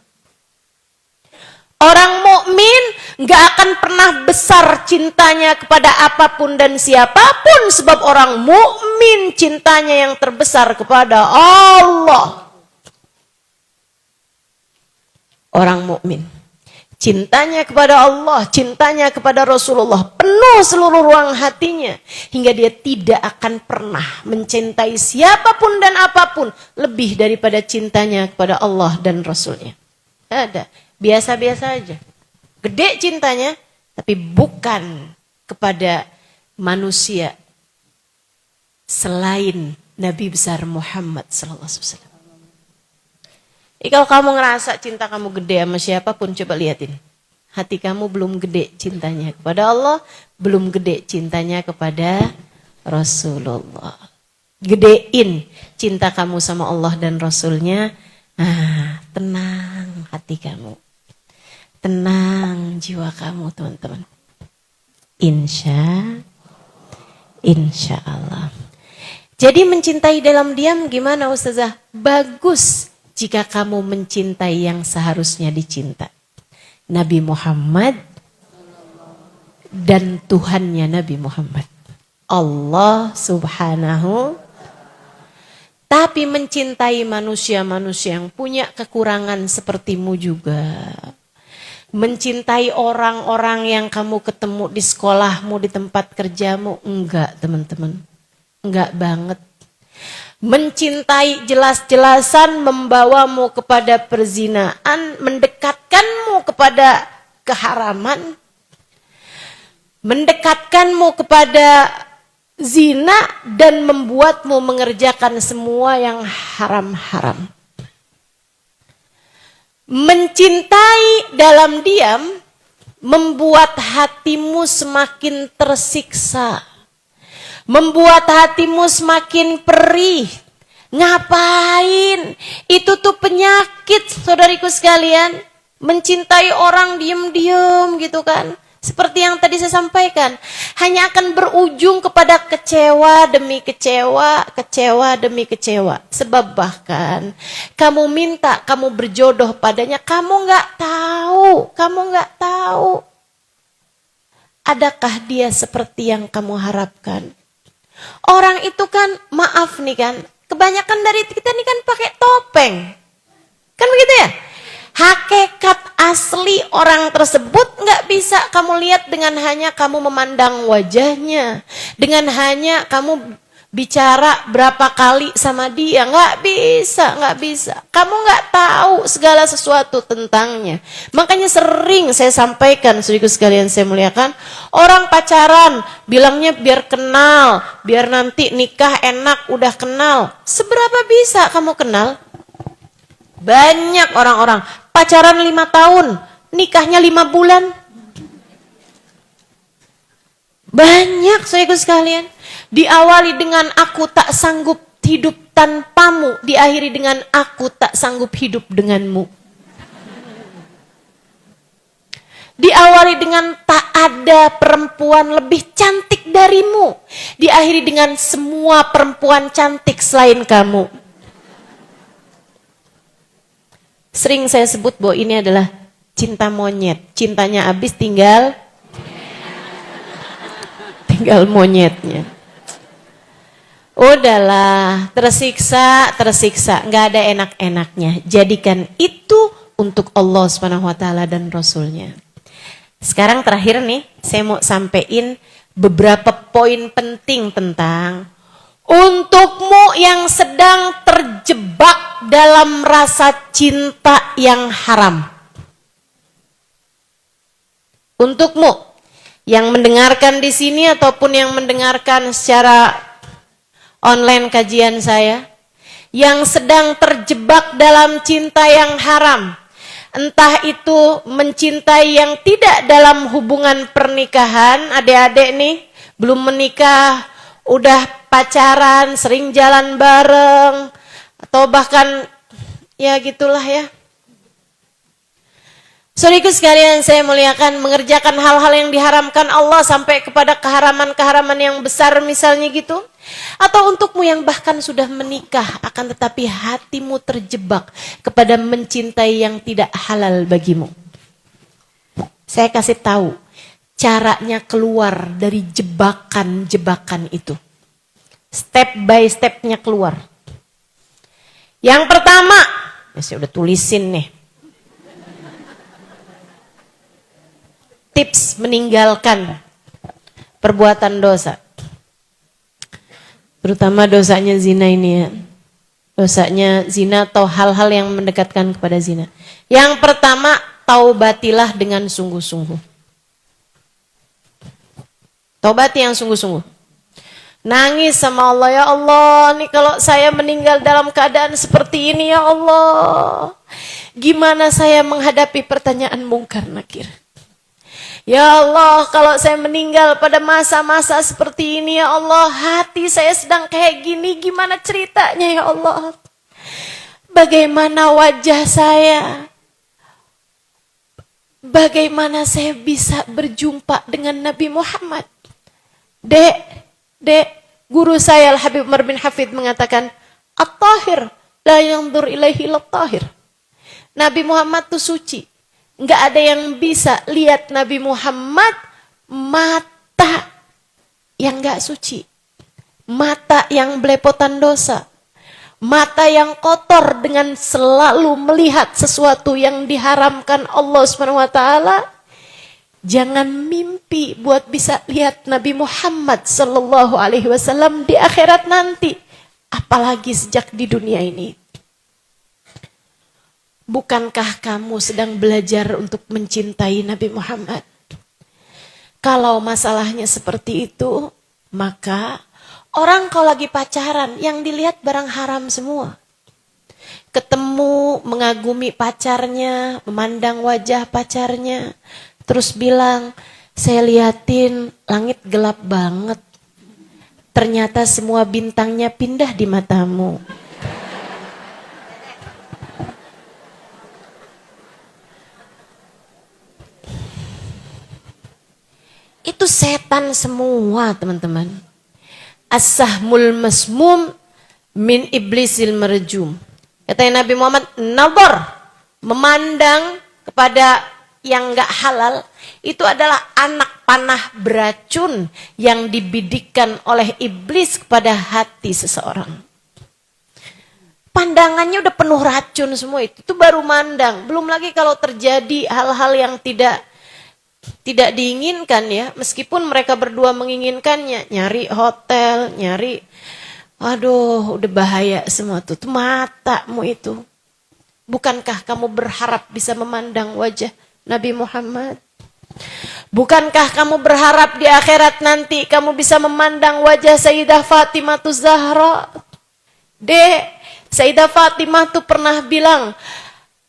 Orang mukmin gak akan pernah besar cintanya kepada apapun dan siapapun, sebab orang mukmin cintanya yang terbesar kepada Allah. Orang mukmin cintanya kepada Allah, cintanya kepada Rasulullah penuh seluruh ruang hatinya. Hingga dia tidak akan pernah mencintai siapapun dan apapun lebih daripada cintanya kepada Allah dan Rasulnya. Ada, biasa-biasa aja. Gede cintanya, tapi bukan kepada manusia selain Nabi besar Muhammad SAW. Kalau kamu ngerasa cinta kamu gede sama siapapun, coba liatin. hati kamu belum gede cintanya kepada Allah, belum gede cintanya kepada Rasulullah. Gedein cinta kamu sama Allah dan Rasulnya. Tenang hati kamu. Tenang jiwa kamu teman-teman. Insya Allah. Jadi mencintai dalam diam gimana Ustazah? Bagus jika kamu mencintai yang seharusnya dicinta. Nabi Muhammad dan Tuhannya Nabi Muhammad. Allah subhanahu. Tapi mencintai manusia-manusia yang punya kekurangan sepertimu juga. Mencintai orang-orang yang kamu ketemu di sekolahmu, di tempat kerjamu. Enggak teman-teman. Enggak banget. Mencintai jelas-jelasan membawamu kepada perzinaan, mendekatkanmu kepada keharaman, mendekatkanmu kepada zina dan membuatmu mengerjakan semua yang haram-haram. Mencintai dalam diam membuat hatimu semakin tersiksa. Membuat hatimu semakin perih. Ngapain? Itu tuh penyakit saudariku sekalian. Mencintai orang diem-diem gitu kan. Seperti yang tadi saya sampaikan. Hanya akan berujung kepada kecewa demi kecewa, kecewa demi kecewa. Sebab bahkan kamu minta, kamu berjodoh padanya, kamu gak tahu. Adakah dia seperti yang kamu harapkan? Orang itu kan, maaf nih kan, kebanyakan dari kita nih kan pakai topeng. Kan begitu ya? Hakikat asli orang tersebut gak bisa kamu lihat dengan hanya kamu memandang wajahnya. Dengan hanya kamu bicara berapa kali sama dia. Gak bisa. Kamu gak tahu segala sesuatu tentangnya. Makanya sering saya sampaikan, saudaraku sekalian saya muliakan, orang pacaran bilangnya biar kenal, biar nanti nikah enak udah kenal. Seberapa bisa kamu kenal? Banyak orang-orang pacaran 5 tahun, nikahnya 5 bulan. Banyak saudaraku sekalian. Diawali dengan aku tak sanggup hidup tanpamu, diakhiri dengan aku tak sanggup hidup denganmu. Diawali dengan tak ada perempuan lebih cantik darimu, diakhiri dengan semua perempuan cantik selain kamu. Sering saya sebut bahwa ini adalah cinta monyet. Cintanya habis tinggal monyetnya. Udahlah, tersiksa, nggak ada enak-enaknya. Jadikan itu untuk Allah SWT dan Rasulnya. Sekarang terakhir nih, saya mau sampein beberapa poin penting tentang untukmu yang sedang terjebak dalam rasa cinta yang haram. Untukmu yang mendengarkan di sini ataupun yang mendengarkan secara online kajian saya, yang sedang terjebak dalam cinta yang haram, entah itu mencintai yang tidak dalam hubungan pernikahan, adik-adik nih belum menikah, udah pacaran, sering jalan bareng, atau bahkan ya gitulah ya. Saudaraku sekalian saya muliakan, mengerjakan hal-hal yang diharamkan Allah sampai kepada keharaman-keharaman yang besar misalnya gitu. Atau untukmu yang bahkan sudah menikah akan tetapi hatimu terjebak kepada mencintai yang tidak halal bagimu. Saya kasih tahu caranya keluar dari jebakan-jebakan itu. Step by stepnya keluar. Yang pertama, saya udah tulisin nih. Tips meninggalkan perbuatan dosa. Terutama dosanya zina ini ya. Dosanya zina atau hal-hal yang mendekatkan kepada zina. Yang pertama, taubatilah dengan sungguh-sungguh. Taubati yang sungguh-sungguh. Nangis sama Allah, ya Allah, nih kalau saya meninggal dalam keadaan seperti ini ya Allah. Gimana saya menghadapi pertanyaan mungkar nakir? Ya Allah, kalau saya meninggal pada masa-masa seperti ini, ya Allah, hati saya sedang kayak gini, gimana ceritanya ya Allah? Bagaimana wajah saya? Bagaimana saya bisa berjumpa dengan Nabi Muhammad? Dek, guru saya Al-Habib Umar bin Hafid mengatakan, At-Tahir, la yanzur ilaihi lat-tahir. Nabi Muhammad itu suci. Nggak ada yang bisa lihat Nabi Muhammad mata yang nggak suci. Mata yang belepotan dosa. Mata yang kotor dengan selalu melihat sesuatu yang diharamkan Allah SWT. Jangan mimpi buat bisa lihat Nabi Muhammad SAW di akhirat nanti. Apalagi sejak di dunia ini. Bukankah kamu sedang belajar untuk mencintai Nabi Muhammad? Kalau masalahnya seperti itu, maka orang kalau lagi pacaran, yang dilihat barang haram semua. Ketemu, mengagumi pacarnya, memandang wajah pacarnya, terus bilang, saya liatin langit gelap banget. Ternyata semua bintangnya pindah di matamu. Itu setan semua, teman-teman. As-sahmul masmum min iblisil marjum. Katanya Nabi Muhammad, nazar, memandang kepada yang enggak halal, itu adalah anak panah beracun yang dibidikkan oleh iblis kepada hati seseorang. Pandangannya udah penuh racun semua itu baru mandang. Belum lagi kalau terjadi hal-hal yang tidak diinginkan ya, meskipun mereka berdua menginginkannya, nyari hotel, aduh udah bahaya semua tuh matamu itu. Bukankah kamu berharap bisa memandang wajah Nabi Muhammad? Bukankah kamu berharap di akhirat nanti kamu bisa memandang wajah Sayyidah Fatimah Zahra? Sayyidah Fatimah tuh pernah bilang,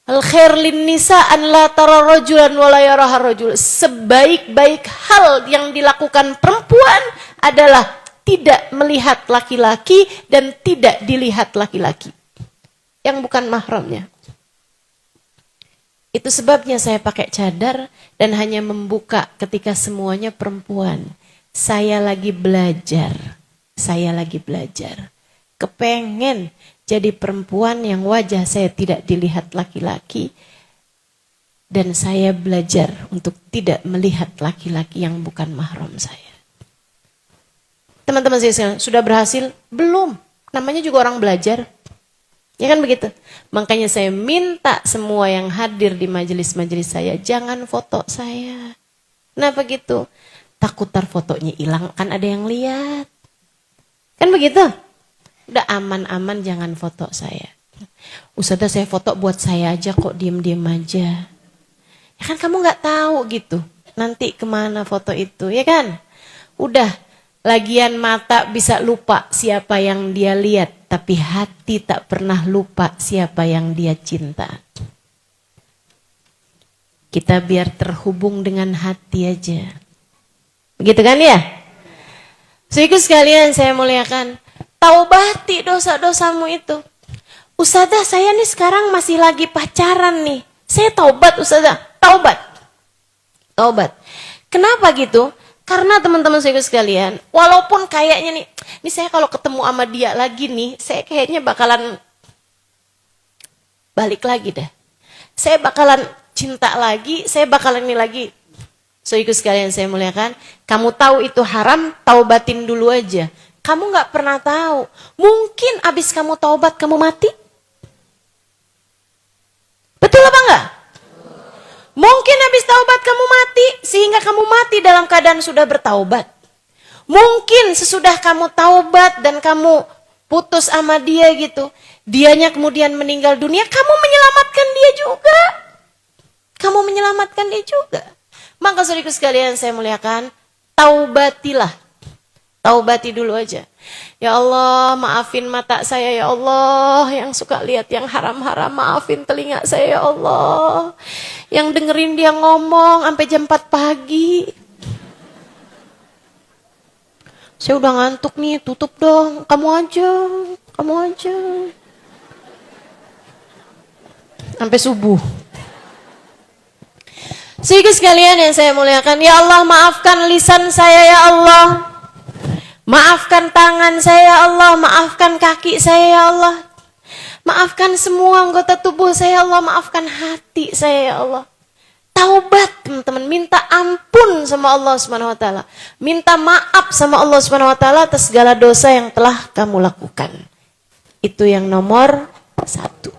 al-khair lin nisa an la tara rajulan wa la yaraha rajul. Sebaik-baik hal yang dilakukan perempuan adalah tidak melihat laki-laki dan tidak dilihat laki-laki yang bukan mahramnya. Itu sebabnya saya pakai cadar dan hanya membuka ketika semuanya perempuan. Saya lagi belajar. Kepengen jadi perempuan yang wajah saya tidak dilihat laki-laki. Dan saya belajar untuk tidak melihat laki-laki yang bukan mahram saya. Teman-teman saya sudah berhasil? Belum. Namanya juga orang belajar. Ya kan begitu? Makanya saya minta semua yang hadir di majelis-majelis saya, jangan foto saya. Kenapa gitu? Takut tar fotonya hilang, kan ada yang lihat. Kan begitu? Udah aman-aman jangan foto saya. Ustazah saya foto buat saya aja kok, diem-diem aja. Ya kan kamu gak tahu gitu. Nanti kemana foto itu, ya kan? Udah, lagian mata bisa lupa siapa yang dia lihat. Tapi hati tak pernah lupa siapa yang dia cinta. Kita biar terhubung dengan hati aja. Begitu kan ya? Saudaraku sekalian saya muliakan. Taubati dosa-dosamu itu. Ustazah saya nih sekarang masih lagi pacaran nih. Saya taubat Ustazah. Taubat. Kenapa gitu? Karena teman-teman saudaraku sekalian. Walaupun kayaknya nih saya kalau ketemu sama dia lagi nih. Saya kayaknya bakalan balik lagi dah. Saya bakalan cinta lagi. Saya bakalan ini lagi. Saudaraku sekalian saya muliakan. Kamu tahu itu haram, taubatin dulu aja. Kamu gak pernah tahu. Mungkin abis kamu taubat, kamu mati. Betul apa enggak? Mungkin abis taubat kamu mati, sehingga kamu mati dalam keadaan sudah bertaubat. Mungkin sesudah kamu taubat dan kamu putus sama dia gitu. Dianya kemudian meninggal dunia, kamu menyelamatkan dia juga. Maka saudaraku sekalian saya muliakan, taubatilah. Taubati dulu aja. Ya Allah, maafin mata saya ya Allah, yang suka lihat yang haram-haram, maafin telinga saya ya Allah, yang dengerin dia ngomong sampai jam 4 pagi. Saya udah ngantuk nih, tutup dong. Kamu aja. Sampai subuh. Sehingga sekalian yang saya muliakan, ya Allah maafkan lisan saya ya Allah. Maafkan tangan saya ya Allah, maafkan kaki saya ya Allah. Maafkan semua anggota tubuh saya ya Allah, maafkan hati saya ya Allah. Taubat teman-teman, minta ampun sama Allah Subhanahu wa taala. Minta maaf sama Allah Subhanahu wa taala atas segala dosa yang telah kamu lakukan. Itu yang nomor 1.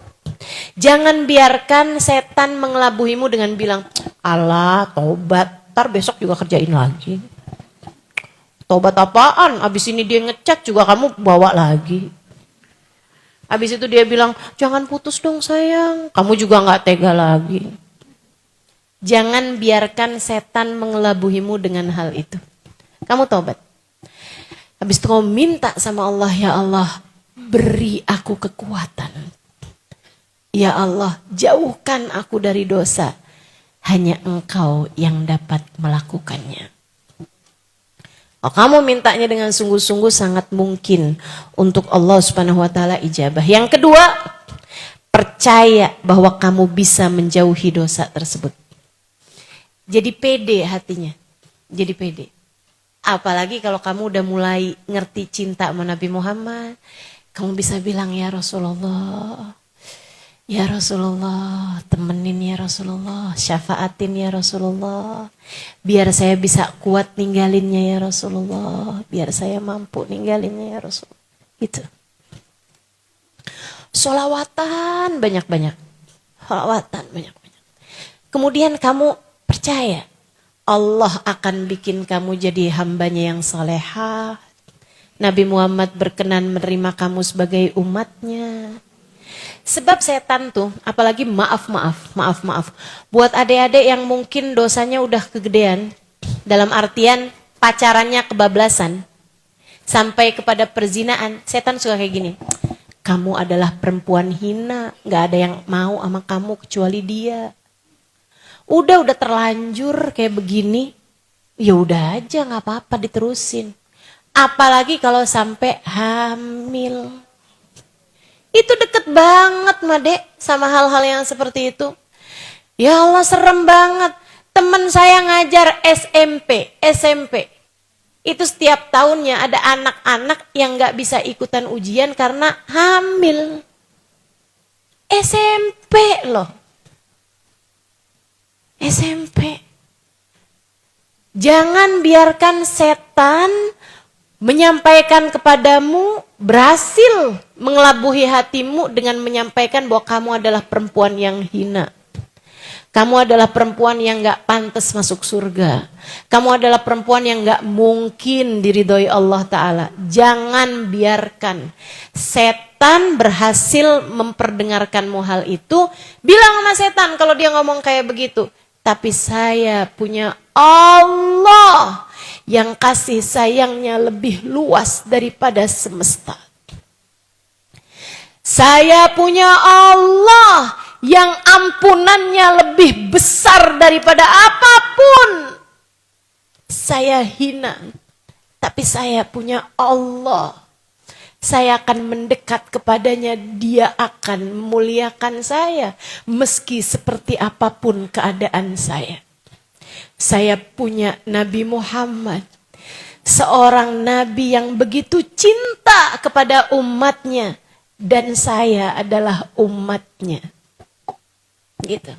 Jangan biarkan setan mengelabuhimu dengan bilang, "Allah, tobat, ntar besok juga kerjain lagi." Tobat apaan? Abis ini dia ngechat juga kamu bawa lagi. Abis itu dia bilang, "Jangan putus dong sayang." Kamu juga gak tega lagi. Jangan biarkan setan mengelabuhimu dengan hal itu. Kamu tobat. Habis itu kamu minta sama Allah, ya Allah, beri aku kekuatan. Ya Allah, jauhkan aku dari dosa. Hanya Engkau yang dapat melakukannya. Kalau kamu mintanya dengan sungguh-sungguh sangat mungkin untuk Allah Subhanahu wa taala ijabah. Yang kedua, percaya bahwa kamu bisa menjauhi dosa tersebut. Jadi pede hatinya. Jadi pede. Apalagi kalau kamu udah mulai ngerti cinta sama Nabi Muhammad, kamu bisa bilang, "Ya Rasulullah, ya Rasulullah, temenin ya Rasulullah, syafaatin ya Rasulullah. Biar saya bisa kuat ninggalinnya ya Rasulullah. Biar saya mampu ninggalinnya ya Rasulullah." Gitu. Sholawatan banyak-banyak. Sholawatan banyak-banyak. Kemudian kamu percaya Allah akan bikin kamu jadi hambanya yang salehah. Nabi Muhammad berkenan menerima kamu sebagai umatnya. Sebab setan tuh, apalagi maaf. Buat adik-adik yang mungkin dosanya udah kegedean, dalam artian pacarannya kebablasan, sampai kepada perzinaan, setan suka kayak gini. Kamu adalah perempuan hina, gak ada yang mau sama kamu kecuali dia. Udah terlanjur kayak begini, ya udah aja gak apa-apa diterusin. Apalagi kalau sampai hamil. Itu deket banget Made sama hal-hal yang seperti itu. Ya Allah serem banget. Temen saya ngajar SMP. Itu setiap tahunnya ada anak-anak yang gak bisa ikutan ujian karena hamil. SMP loh. SMP. Jangan biarkan setan menyampaikan kepadamu, berhasil mengelabuhi hatimu dengan menyampaikan bahwa kamu adalah perempuan yang hina. Kamu adalah perempuan yang gak pantas masuk surga. Kamu adalah perempuan yang gak mungkin diridhoi Allah Ta'ala. Jangan biarkan setan berhasil memperdengarkanmu hal itu. Bilang sama setan kalau dia ngomong kayak begitu. Tapi saya punya Allah yang kasih sayangnya lebih luas daripada semesta. Saya punya Allah yang ampunannya lebih besar daripada apapun. Saya hina, tapi saya punya Allah. Saya akan mendekat kepadanya, dia akan memuliakan saya. Meski seperti apapun keadaan saya. Saya punya Nabi Muhammad. Seorang Nabi yang begitu cinta kepada umatnya. Dan saya adalah umatnya. Gitu.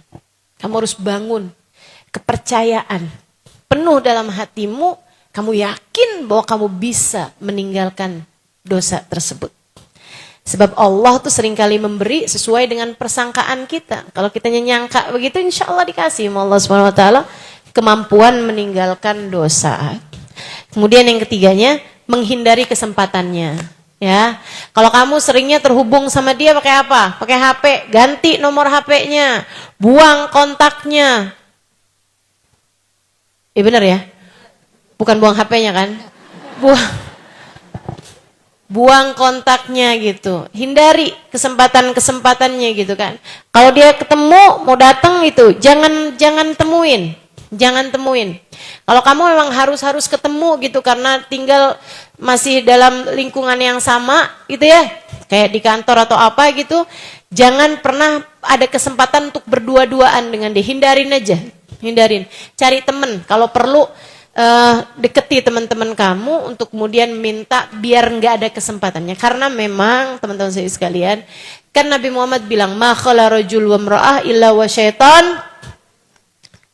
Kamu harus bangun kepercayaan penuh dalam hatimu. Kamu yakin bahwa kamu bisa meninggalkan dosa tersebut. Sebab Allah tuh seringkali memberi sesuai dengan persangkaan kita. Kalau kita nyangka begitu, insya Allah dikasih sama Allah Subhanahu Wa Taala kemampuan meninggalkan dosa. Kemudian yang ketiganya, menghindari kesempatannya. Ya, kalau kamu seringnya terhubung sama dia pakai apa? Pakai HP, ganti nomor HP-nya, buang kontaknya. Benar ya? Bukan buang HP-nya kan? Buang. buang kontaknya gitu. Hindari kesempatan-kesempatannya gitu kan. Kalau dia ketemu mau datang itu, jangan temuin. Jangan temuin. Kalau kamu memang harus ketemu gitu karena tinggal masih dalam lingkungan yang sama gitu ya, kayak di kantor atau apa gitu, jangan pernah ada kesempatan untuk berdua-duaan dengan dia. Hindarin aja, hindarin. Cari temen, kalau perlu deketi teman-teman kamu untuk kemudian minta biar nggak ada kesempatannya. Karena memang teman-teman saya sekalian, kan Nabi Muhammad bilang, ma khala rajul wa imra'ah illa wa syaitan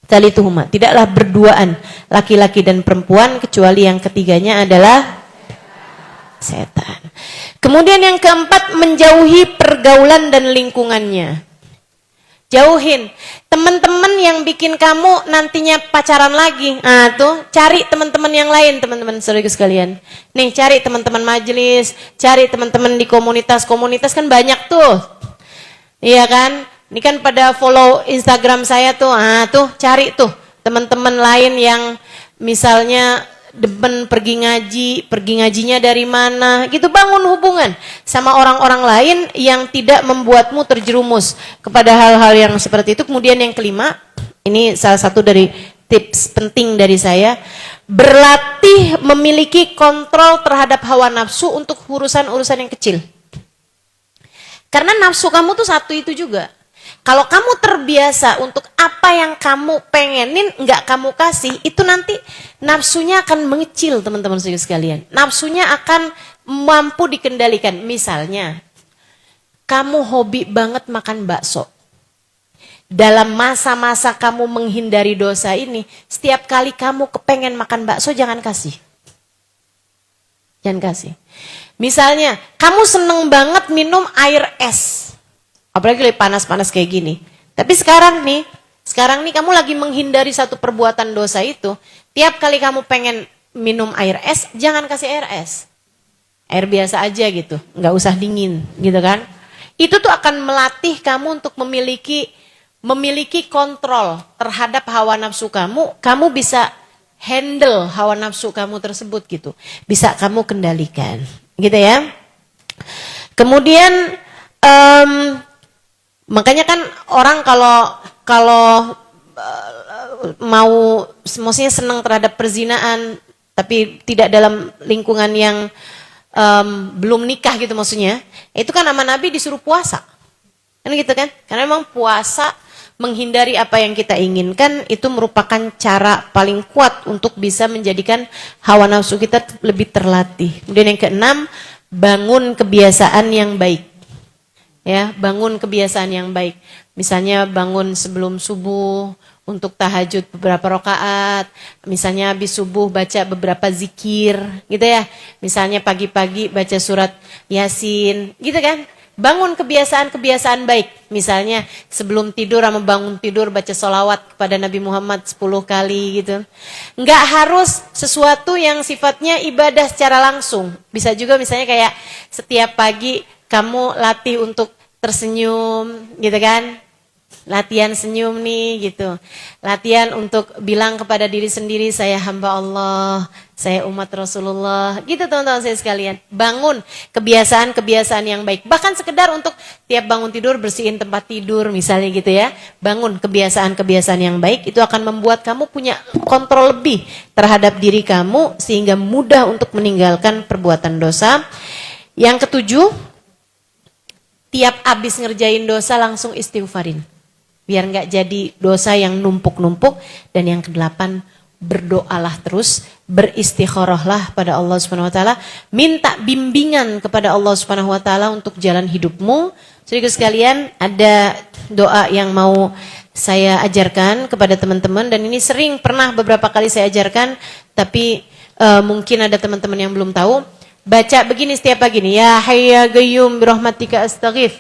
talituhuma. Tidaklah berduaan laki-laki dan perempuan kecuali yang ketiganya adalah setan. Kemudian yang keempat, menjauhi pergaulan dan lingkungannya. Jauhin teman-teman yang bikin kamu nantinya pacaran lagi. Nah tuh, cari teman-teman yang lain, teman-teman saudara sekalian. Nih, cari teman-teman majelis, cari teman-teman di komunitas kan banyak tuh. Iya kan? Ini kan pada follow Instagram saya tuh. Ah tuh, cari tuh teman-teman lain yang misalnya demen pergi ngajinya dari mana gitu. Bangun hubungan sama orang-orang lain yang tidak membuatmu terjerumus kepada hal-hal yang seperti itu. Kemudian yang kelima, ini salah satu dari tips penting dari saya, berlatih memiliki kontrol terhadap hawa nafsu untuk urusan-urusan yang kecil. Karena nafsu kamu tuh satu itu juga. Kalau kamu terbiasa untuk apa yang kamu pengenin nggak kamu kasih, itu nanti nafsunya akan mengecil, teman-teman sekalian. Nafsunya akan mampu dikendalikan. Misalnya, kamu hobi banget makan bakso. Dalam masa-masa kamu menghindari dosa ini, setiap kali kamu kepengen makan bakso, jangan kasih. Jangan kasih. Misalnya, kamu seneng banget minum air es. Apalagi lagi panas-panas kayak gini. Tapi sekarang nih kamu lagi menghindari satu perbuatan dosa itu. Tiap kali kamu pengen minum air es, jangan kasih air es. Air biasa aja gitu, nggak usah dingin gitu kan. Itu tuh akan melatih kamu untuk memiliki kontrol terhadap hawa nafsu kamu. Kamu bisa handle hawa nafsu kamu tersebut gitu. Bisa kamu kendalikan gitu ya. Kemudian makanya kan orang kalau mau maksudnya senang terhadap perzinaan tapi tidak dalam lingkungan yang belum nikah gitu maksudnya, itu kan sama Nabi disuruh puasa. Kan gitu kan? Karena memang puasa menghindari apa yang kita inginkan itu merupakan cara paling kuat untuk bisa menjadikan hawa nafsu kita lebih terlatih. Kemudian yang keenam, bangun kebiasaan yang baik. Ya, bangun kebiasaan yang baik. Misalnya bangun sebelum subuh untuk tahajud beberapa rakaat. Misalnya habis subuh baca beberapa zikir, gitu ya. Misalnya pagi-pagi baca surat Yasin, gitu kan? Bangun kebiasaan-kebiasaan baik. Misalnya sebelum tidur sama bangun tidur baca sholawat kepada Nabi Muhammad 10 kali gitu. Enggak harus sesuatu yang sifatnya ibadah secara langsung. Bisa juga misalnya kayak setiap pagi kamu latih untuk tersenyum gitu kan. Latihan senyum nih gitu. Latihan untuk bilang kepada diri sendiri, saya hamba Allah, saya umat Rasulullah. Gitu teman-teman saya sekalian. Bangun kebiasaan-kebiasaan yang baik. Bahkan sekedar untuk tiap bangun tidur bersihin tempat tidur misalnya gitu ya. Bangun kebiasaan-kebiasaan yang baik. Itu akan membuat kamu punya kontrol lebih terhadap diri kamu sehingga mudah untuk meninggalkan perbuatan dosa. Yang ketujuh, tiap abis ngerjain dosa langsung istighfarin. Biar nggak jadi dosa yang numpuk-numpuk. Dan yang kedelapan, berdoalah terus, beristikharahlah pada Allah Subhanahu wa taala, minta bimbingan kepada Allah Subhanahu wa taala untuk jalan hidupmu. Saudara sekalian, ada doa yang mau saya ajarkan kepada teman-teman dan ini sering pernah beberapa kali saya ajarkan, tapi mungkin ada teman-teman yang belum tahu. Baca begini setiap pagi nih, ya hayy ya qayyum birahmatika astaghith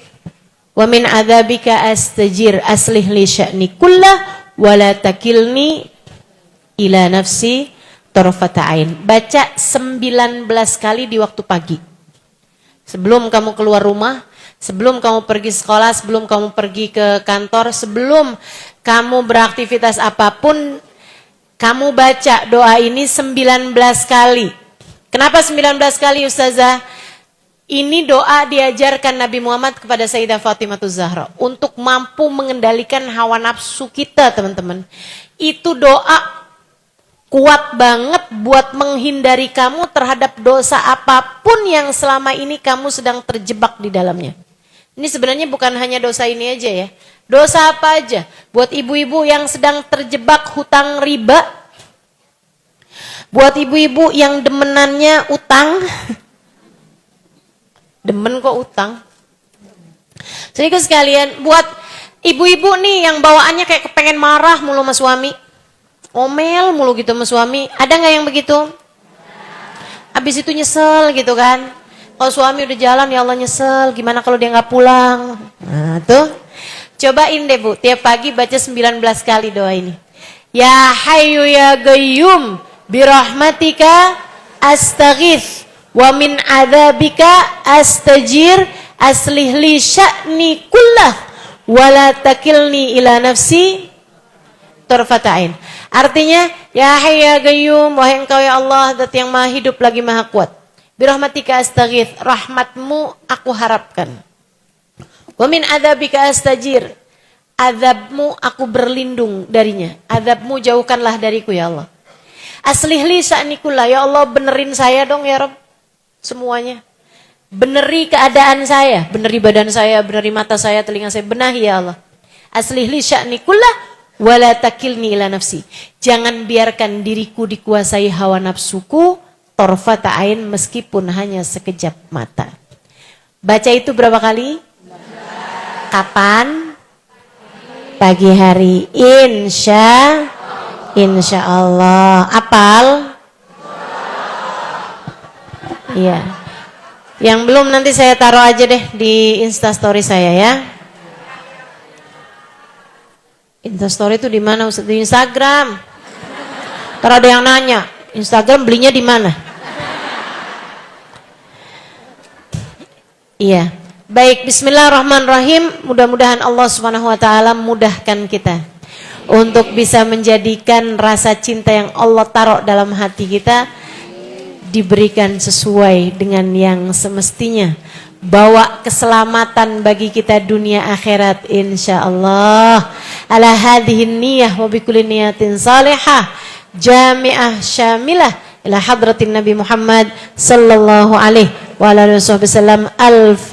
wa min adzabika astajir aslih li sya'ni kullah wa la takilni ila nafsi tarfata ain. Baca 19 kali di waktu pagi. Sebelum kamu keluar rumah, sebelum kamu pergi sekolah, sebelum kamu pergi ke kantor, sebelum kamu beraktivitas apapun, kamu baca doa ini 19 kali. Kenapa 19 kali Ustazah? Ini doa diajarkan Nabi Muhammad kepada Sayyidah Fatimah Zahra untuk mampu mengendalikan hawa nafsu kita, teman-teman. Itu doa kuat banget buat menghindari kamu terhadap dosa apapun yang selama ini kamu sedang terjebak di dalamnya. Ini sebenarnya bukan hanya dosa ini aja ya. Dosa apa aja? Buat ibu-ibu yang sedang terjebak hutang riba. Buat ibu-ibu yang demenannya utang. Demen kok utang. Jadi sekalian, buat ibu-ibu nih yang bawaannya kayak kepengen marah mulu sama suami, omel mulu gitu sama suami, ada nggak yang begitu? Abis itu nyesel gitu kan? Kalau suami udah jalan, ya Allah nyesel, gimana kalau dia nggak pulang? Nah tuh, cobain deh Bu, tiap pagi baca 19 kali doa ini. Ya Hayyu ya Qayyum, birahmatika astaghits. Wa min adzabika astajir, aslih li sya'ni kullah wala takilni ila nafsi tarfatain. Artinya, ya Hayyu ya Qayyum, wahai Engkau ya Allah, Zat yang Maha hidup lagi Maha kuat. Birahmatika astaghits, rahmatmu aku harapkan. Wa min adzabika astajir, azabmu aku berlindung darinya. Azabmu jauhkanlah dariku ya Allah. Aslih li sya'ni kullah, ya Allah benerin saya dong ya Rabb. Semuanya. Beneri keadaan saya, beneri badan saya, beneri mata saya, telinga saya, benahi ya Allah. Aslih li sya'ni kullah wala takilni ila nafsi. Jangan biarkan diriku dikuasai hawa nafsuku tarfata ain, meskipun hanya sekejap mata. Baca itu berapa kali? Kapan? Pagi hari. Insya Allah. Apal? Iya. Yang belum nanti saya taruh aja deh di Instastory saya ya. Instastory itu di mana Ustaz? Di Instagram. Ntar ada yang nanya, Instagram belinya di mana? Iya. Baik, bismillahirrahmanirrahim. Mudah-mudahan Allah Subhanahu wa taala mudahkan kita untuk bisa menjadikan rasa cinta yang Allah taruh dalam hati kita diberikan sesuai dengan yang semestinya, bawa keselamatan bagi kita dunia akhirat insyaallah. Ala hadhihi niyyah wa bikulli niyatin salihah jami'ah syamilah ila hadratin Nabi Muhammad sallallahu alaihi wa alihi wasallam. Al-Fatihah.